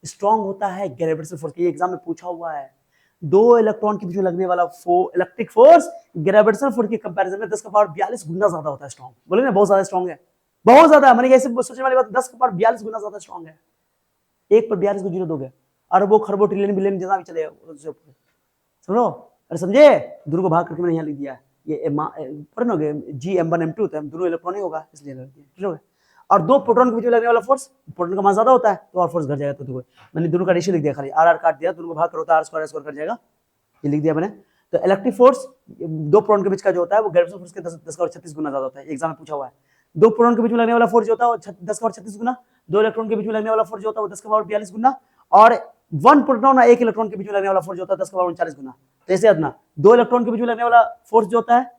स्ट्रॉन्ग होता है ग्रेविटेशनल फोर्स। ये एग्जाम में पूछा हुआ है, दो इलेक्ट्रॉन के बीच में लगने वाला इलेक्ट्रिक फोर्स ग्रेविटेशनल फोर्स के कंपैरिजन में 10 का पावर 42 गुना ज्यादा होता है स्ट्रॉन्ग। बोले ना बहुत ज्यादा स्ट्रॉन्ग है, बहुत ज्यादा, मैंने ऐसे सोचने वाली बात, 10 का पावर 42 गुना ज्यादा स्ट्रॉन्ग है। एक पर 42 को जीरो दोगे, अरबों खरबों ट्रिलियन बिलियन जितना भी चलेगा, सुनो, अरे समझे, दूर को भाग करके मैंने यहाँ लिख दिया, ये पढ़ोगे G(m1m2), तो दोनों इलेक्ट्रॉन ही होगा, इसलिए लिख दिया, ठीक है। और दो प्रोटॉन के बीच में लगने वाला फोर्स, प्रोटॉन का मास ज्यादा होता है तो और फोर्स घट जाएगा, तो देखो मैंने दोनों का रेशियो लिख दिया, खाली आर काट दिया, दोनों को भाग करो तो r² कट जाएगा, ये लिख दिया मैंने। तो इलेक्ट्रिक फोर्स दो प्रोटॉन के बीच का जो होता है वो ग्रेविटेशनल फोर्स के 10 का 36 गुना ज्यादा होता है, एग्जाम में पूछा हुआ है। दो प्रोटॉन के बीच में लगने वाला फोर्स जो होता है वो 10 का 36 गुना, दो इलेक्ट्रॉन के बीच में लगने वाला फोर्स जो होता है वो 10 का पावर 42 गुना, और 1 प्रोटॉन और 1 इलेक्ट्रॉन के बीच में लगने वाला फोर्स जो होता है 10 का पावर 39 गुना। तो ऐसे याद, दो इलेक्ट्रॉन के बीच में लगने वाला फोर्स जो होता है,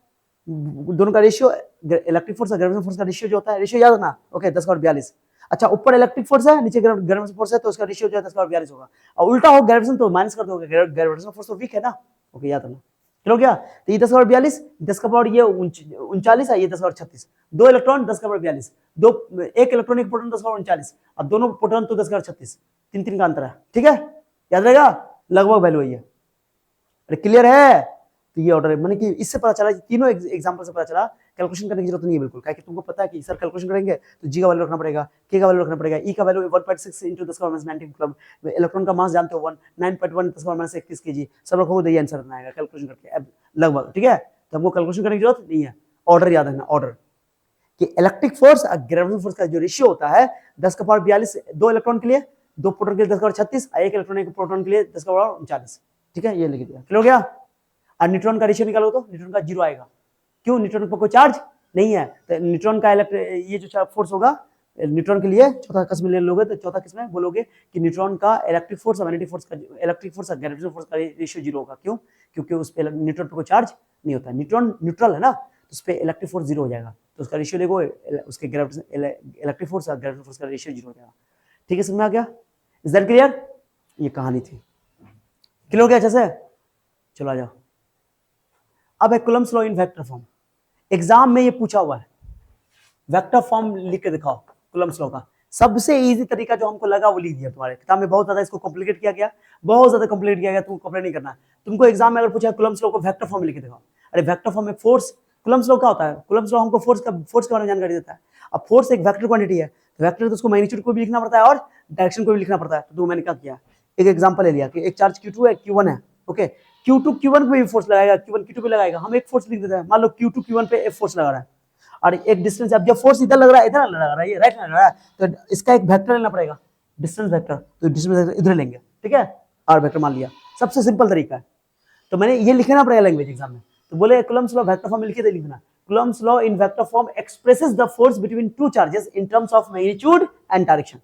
दोनों का रेशियो, इलेक्ट्रिक फोर्स और ग्रेविटेशनल फोर्स का रेशियो जो होता है, रेशियो याद रखना। ओके, 10 का 42। अच्छा, ऊपर इलेक्ट्रिक फोर्स है, नीचे ग्रेविटेशनल फोर्स है, तो उसका रेशियो जो है 10 का 42 होगा, और उल्टा हो ग्रेविटेशन तो माइनस कर दोगे, ग्रेविटेशनल फोर्स तो वीक है ना। ओके, याद रखना, चलो क्या, तो ये 10 का 42, 10 का पावर ये 39 है, ये 10 का 36, दो इलेक्ट्रॉन 10 का 42, एक इलेक्ट्रॉन एक प्रोटॉन 10 का 39, अब दोनों प्रोटॉन तो 10 का 36, तीन का अंतर है, ठीक है, याद रहेगा, लगभग वैल्यू है। अरे क्लियर है? तो ये ऑर्डर है, मैंने कि इससे पता चला, तीनों एग्जांपल से पता चला, कैलकुलेशन करने की जरूरत नहीं है बिल्कुल, क्या कि तुमको पता है कि सर कैलकुलेशन करेंगे तो जी का वैल्यू रखना पड़ेगा, के का वैल्यू रखना पड़ेगा, ई का वैल्यू 1.6 × 10⁻19 मतलब इलेक्ट्रॉन का मास जानते हो 9.1 × 10⁻21 kg, सब रखोगे तो ये आंसर आएगा कैलकुलेशन करके, अब लगभग, ठीक है। तो हमको कैलकुलेशन करने की जरूरत नहीं है, ऑर्डर याद रखना, ऑर्डर कि इलेक्ट्रिक फोर्स और ग्रेविटेशनल फोर्स का जो रेशियो होता है 10 का पावर 42 दो इलेक्ट्रॉन के लिए, दो प्रोटॉन के लिए 10 का पावर 36, एक इलेक्ट्रॉन एक प्रोटॉन के लिए 10 का पावर 39। ठीक है, ये लिख दिया, क्लियर हो गया। और न्यूट्रॉन का रेशियो निकालो तो न्यूट्रॉन का 0 आएगा, क्यों, न्यूट्रॉन पर कोई चार्ज नहीं है, तो न्यूट्रॉन का ये जो फोर्स होगा न्यूट्रॉन के लिए चौथा किस में ले लोगे, तो चौथा किस में बोलोगे कि न्यूट्रॉन का इलेक्ट्रिक फोर्स और मैग्नेटिक फोर्स का, इलेक्ट्रिक फोर्स और ग्रेविटेशनल फोर्स का रेशियो 0 होगा, क्यों, क्योंकि उस पे न्यूट्रॉन पे कोई चार्ज नहीं होता, न्यूट्रॉन न्यूट्रल है ना, तो उस पे इलेक्ट्रिक फोर्स 0 हो जाएगा, तो उसका रेशियो देखो उसके ग्रेविटेशन इलेक्ट्रिक फोर्स और ग्रेविटेशनल फोर्स का रेशियो 0 हो जाएगा। ठीक है, समझ में आ गया, इज दैट क्लियर, ये कहानी थी, क्लियर हो गया अच्छे से, चलो आ जाओ। अब है Coulomb's law in vector form, exam में ये पूछा हुआ है, वेक्टर फॉर्म लिख के दिखाओ कूलम्ब्स लॉ का, सबसे इजी तरीका जो हमको लगा वो लिख दिया, तुम्हारे किताब में बहुत ज्यादा इसको कॉम्प्लिकेट किया गया, बहुत ज्यादा कॉम्प्लिकेट किया गया, तुमको कॉम्प्लिकेट नहीं करना है, तुमको एग्जाम में अगर पूछा कूलम्ब्स लॉ को वेक्टर फॉर्म में लिख के दिखाओ, अरे वेक्टर फॉर्म में फोर्स, कूलम्ब्स लॉ क्या होता है, कूलम्ब्स लॉ हमको फोर्स के बारे में जानकारी देता है, अब फोर्स एक वेक्टर क्वांटिटी है, तो वेक्टर तो उसको मैग्नीट्यूड को भी लिखना पड़ता है और डायरेक्शन को भी लिखना पड़ता है, तो मैंने क्या किया, एक एग्जांपल ले लिया कि एक चार्ज Q2 है, Q1 है, ओके, Q2 Q1 पे भी फोर्स लगाएगा, Q1 Q2 पे लगाएगा, हम एक फोर्स लिख देते हैं, मान लो Q2 Q1 पे एक फोर्स लगा रहा है, और एक डिस्टेंस, अब जब फोर्स इधर लग रहा है, इधर लग रहा है, ये राइट लग रहा है, तो इसका एक वेक्टर लेना पड़ेगा, डिस्टेंस वेक्टर, तो डिस्टेंस वेक्टर इधर लेंगे, ठीक है, आर वेक्टर मान लिया, सबसे सिंपल तरीका है, तो मैंने ये लिखना पड़ेगा लैंग्वेज एग्जाम में, तो बोले कूलम्ब्स लॉ वेक्टर फॉर्म में लिखे थे, लिखना Coulomb's law in vector form expresses the force between two charges in terms of magnitude and direction,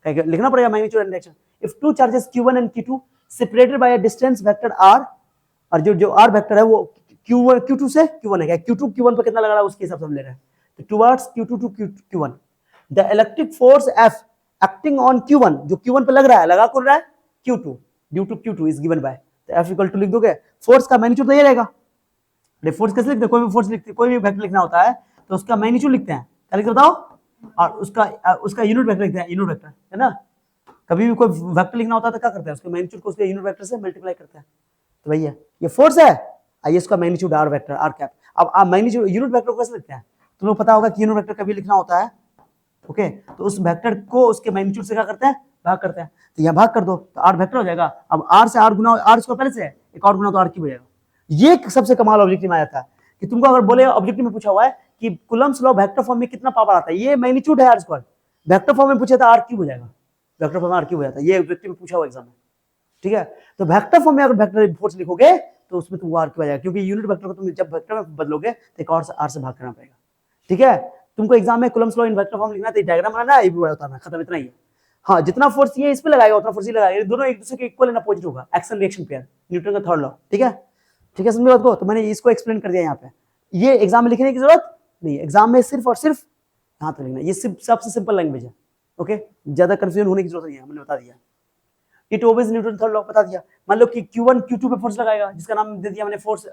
लिखना पड़ेगा magnitude and direction, if two charges Q1 and Q2 separated by a distance vector r, और जो r वेक्टर है वो Q1 Q2 से Q1 है, क्या Q2 Q1 पे कितना लग रहा है उसके हिसाब से हम ले रहे हैं, तो towards Q2 to Q1 the electric force F acting on Q1, जो Q1 पे लग रहा है, लगा कौन रहा है, Q2 due to Q2 is given by, तो F इक्वल टू लिख दोगे, फोर्स का मैग्नीट्यूड तो ये रहेगा, फोर्स कैसे लिखते हैं, कोई भी फोर्स लिखते, कोई भी वेक्टर लिखना होता है तो उसका मैग्नीट्यूड लिखते हैं, क्या लिखते बताओ, और उसका यूनिट वेक्टर लिखते हैं, यूनिट वेक्टर है ना, कभी भी कोई वेक्टर लिखना होता है तो क्या करते हैं, उसके मैग्नीट्यूड को उसके यूनिट वेक्टर से मल्टीप्लाई करते हैं, तो भैया ये फोर्स है, आइए इसका magnitude R vector R cap, अब आप मैग्नीट्यूड यूनिट वेक्टर को कैसे लिखते हैं, तुम लोग पता होगा कि यूनिट वेक्टर कभी लिखना होता है, ओके, तो उस वेक्टर को उसके मैग्नीट्यूड से क्या करते हैं, भाग करते हैं, तो यहाँ भाग कर दो तो आर वेक्टर हो जाएगा, अब आर से आर गुना, आर इसको पहले से है, एक और गुना तो आर क्यूब हो जाएगा, ये सबसे कमाल ऑब्जेक्टिव में आया था कि तुमको अगर बोले ऑब्जेक्टिव में पूछा हुआ है कि कूलम्ब्स लॉ वेक्टर फॉर्म में कितना पावर आता है, ये मैग्नीट्यूड है आर स्क्वायर, वेक्टर फॉर्म में पूछा था आर क्यूब हो जाएगा, वेक्टर फॉर्म में आर क्यूब हो जाता है, ये ऑब्जेक्टिव में पूछा हुआ एग्जाम में, ठीक है, तो वेक्टर फॉर्म में अगर वेक्टर फोर्स लिखोगे तो उसमें तुमको आर क्यूब आ जाएगा, क्योंकि यूनिट वेक्टर को तुम जब वेक्टर में बदलोगे तो एक और आर से भाग करना पड़ेगा, ठीक है, तुमको एग्जाम में Coulomb's law in vector form लिखना है, तो डायग्राम बनाना है, ये भी बताना, खत्म, इतना ही है, हाँ, जितना फोर्स ये इस पे लगाएगा उतना फोर्स ये लगाएगा, दोनों एक दूसरे के इक्वल एंड अपोजिट होगा, एक्शन रिएक्शन पेयर, न्यूटन का थर्ड लॉ, ठीक है, ठीक है, समझे बात को, तो मैंने इसको एक्सप्लेन कर दिया यहाँ पे, ये एग्जाम में लिखने की जरूरत नहीं, एग्जाम में सिर्फ और सिर्फ यहाँ तक लिखना, ये सबसे सिंपल लैंग्वेज है, ओके, ज्यादा कंफ्यूजन होने की जरूरत नहीं है, मैंने बता दिया, it obeys Newton third law बता दिया, मान लो कि Q1 Q2 पे फोर्स लगाएगा, जिसका नाम दे दिया मैंने force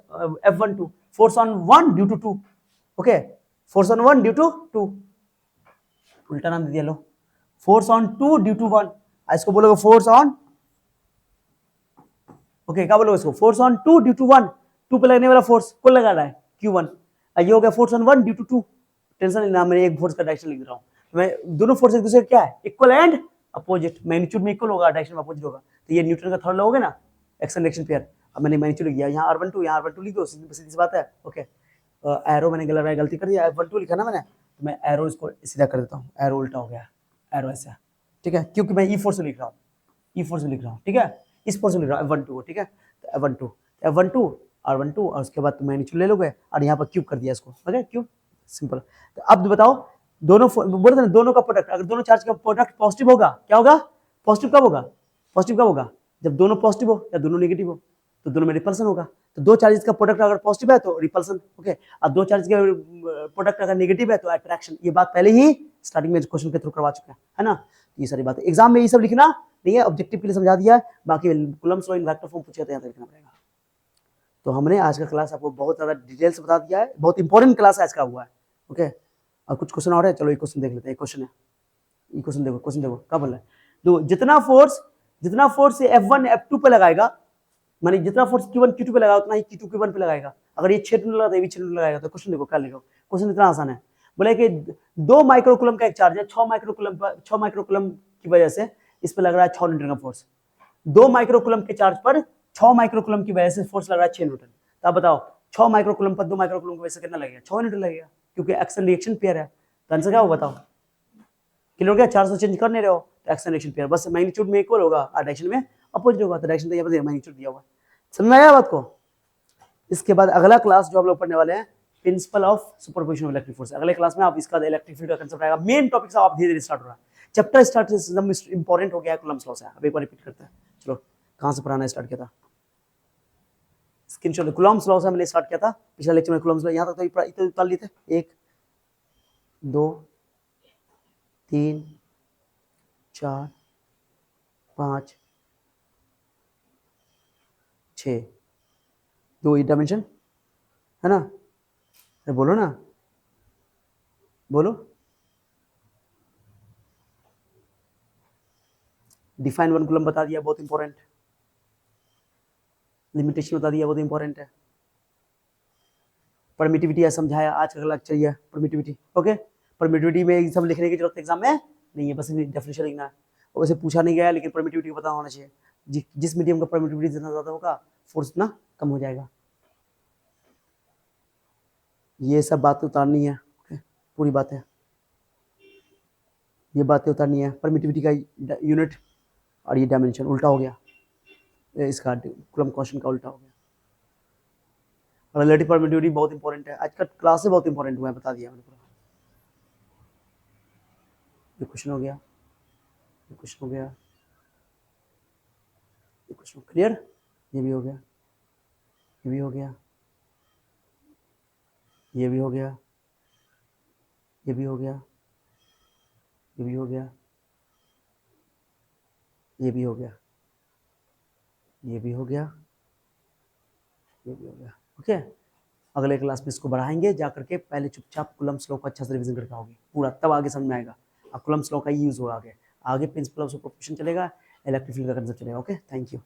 F12, force on 1 due to 2, okay, force on 1 due to 2, उल्टा नाम दे दिया, लो, फोर्स ऑन 2 ड्यू टू 1, इसको बोलोगे फोर्स ऑन, ओके, क्या बोलोगे इसको, फोर्स ऑन 2 ड्यू टू 1, 2 पे लगने वाला फोर्स कौन लगा रहा है, Q1, ये हो गया force on 1 due to 2, tension नहीं, मैंने एक फोर्स का डायरेक्शन लिख रहा हूँ, मैं दोनों फोर्स एक दूसरे क्या है, इक्वल एंड अपोजिट, मैग्नीट्यूड में इक्वल होगा, डायरेक्शन में अपोजिट होगा, तो ये न्यूटन का थर्ड लॉ होगा ना, एक्शन रिएक्शन पेयर, अब मैंने मैग्नीट्यूड लिख दिया, यहाँ R12 यहाँ R12 लिख दो, सीधी सी बात है, ओके, एरो मैंने गलती कर दिया, F12 लिखा ना मैंने, तो मैं एरो इसको सीधा कर देता हूँ, एरो उल्टा हो गया, एरो ऐसा, ठीक है, क्योंकि मैं E4 से लिख रहा हूँ, E4 से लिख रहा हूँ, ठीक है, इस फोर्स से लिख रहा हूँ F12, ठीक है, तो F12 R12 और उसके बाद मैग्नीट्यूड ले लोगे और यहाँ पर क्यूब कर दिया इसको, ओके, क्यूब, सिंपल, तो अब बताओ दोनों बोले थे ना, दोनों का प्रोडक्ट, अगर दोनों चार्ज का प्रोडक्ट पॉजिटिव होगा, क्या होगा, पॉजिटिव कब होगा, पॉजिटिव कब होगा, जब दोनों पॉजिटिव हो या दोनों नेगेटिव हो, तो दोनों में रिपल्सन होगा, तो दो चार्जेस का प्रोडक्ट अगर पॉजिटिव है तो रिपल्सन, ओके, और दो चार्ज का प्रोडक्ट अगर नेगेटिव है तो अट्रैक्शन, ये बात पहले ही स्टार्टिंग में क्वेश्चन के थ्रू करवा चुके हैं, है ना, ये सारी बातें एग्जाम में ये सब लिखना नहीं है, ऑब्जेक्टिव के लिए समझा दिया है, बाकी Coulomb's law in vector form पूछे तो यहाँ लिखना पड़ेगा। तो हमने आज का क्लास आपको बहुत ज्यादा डिटेल से बता दिया है, बहुत इंपॉर्टेंट क्लास आज का हुआ है, ओके, और कुछ क्वेश्चन और है, चलो एक क्वेश्चन देख लेते हैं, एक क्वेश्चन है, ये क्वेश्चन देखो क्या बोल रहा है, तो जितना फोर्स F1 F2 पे लगाएगा, माने जितना फोर्स Q1 Q2 पे लगाएगा उतना ही Q2 Q1 पे लगाएगा, अगर ये 6 न्यूटन लगा तो ये भी 6 न्यूटन लगाएगा, तो क्वेश्चन देखो क्या लिखो, क्वेश्चन इतना आसान है, बोले कि 2 माइक्रोकूलम का एक चार्ज है, 6 माइक्रोकूलम की वजह से इस पे लग रहा है 6 न्यूटन का फोर्स, 2 माइक्रोकूलम के चार्ज पर 6 माइक्रोकूलम की वजह से फोर्स लग रहा है 6 न्यूटन, तो आप बताओ 6 माइक्रोकूलम पर 2 माइक्रोकूलम की वजह से कितना लगेगा, 6 न्यूटन लगेगा, क्योंकि एक्शन रिएक्शन पेयर है, तो आंसर क्या होगा बताओ? क्लियर हो गया? 400 चेंज कर नहीं रहे हो तो एक्शन डायरेक्शन पेयर, बस मैग्नीट्यूड में इक्वल होगा और डायरेक्शन में अपोजिट होगा, तो डायरेक्शन तो यहाँ पर मैग्नीट्यूड दिया हुआ है। समझ में आया बात को? इसके बाद अगला क्लास जो हम लोग पढ़ने वाले हैं, principle of superposition of electric force. अगले क्लास में आप इसका इलेक्ट्रिक फील्ड का कांसेप्ट आएगा, मेन टॉपिक से आप धीरे धीरे स्टार्ट हो रहा है। चैप्टर स्टार्ट एकदम इंपॉर्टेंट हो गया है, कूलम्ब्स लॉ से। अब एक बार रिपीट करते हैं, चलो कहां से पढ़ाना स्टार्ट किया था? स्क्रीनशॉट, कूलम्ब्स लॉ से हमने स्टार्ट किया था पिछले लेक्चर में। कूलम्ब्स लॉ यहां तक तो इतना उतार लिए थे, 1 2 3 4 5 6, 2 डायमेंशन है ना? अरे बोलो ना, बोलो। डिफाइन 1 कूलम्ब बता दिया, बहुत इंपॉर्टेंट। लिमिटेशन बता दिया, बहुत इंपॉर्टेंट है। परमिटिविटी है, समझाया आज का लेक्चर ये परमिटिविटी। ओके, परमिटिविटी में सब लिखने की जरूरत एग्जाम में नहीं है, बस डेफिनेशन लिखना है। और वैसे पूछा नहीं गया, लेकिन परमिटिविटी पता होना चाहिए। जिस मीडियम का परमिटिविटी जितना ज्यादा होगा, फोर्स उतना कम हो जाएगा। ये सब बातें उतारनी है, पूरी बातें, ये बातें उतारनी है। परमिटिविटी का यूनिट और ये डायमेंशन उल्टा हो गया, इसका कूलम्ब क्वेश्चन का उल्टा हो गया। रिलेटिव परमिटिविटी बहुत इंपॉर्टेंट है, आज का क्लास से बहुत इंपॉर्टेंट हुआ है, बता दिया मैंने पूरा। ये क्वेश्चन हो गया, ये क्वेश्चन हो गया, ये क्वेश्चन क्लियर, ये भी हो गया, ये भी हो गया, ये भी हो गया, ये भी हो गया, ये भी हो गया, ये भी हो गया, ये भी हो गया, ये भी हो गया। ओके, अगले क्लास में इसको बढ़ाएंगे, जा करके पहले चुपचाप कूलम्ब्स लॉ को अच्छा से रिवीजन करके आओगे पूरा, तब आगे समझ में आएगा। अब कूलम्ब्स लॉ का यूज होगा आगे, आगे प्रिंसिपल ऑफ सुपरपोजिशन चलेगा, इलेक्ट्रिक फील्ड का कंसेप्ट चलेगा। Okay, thank you.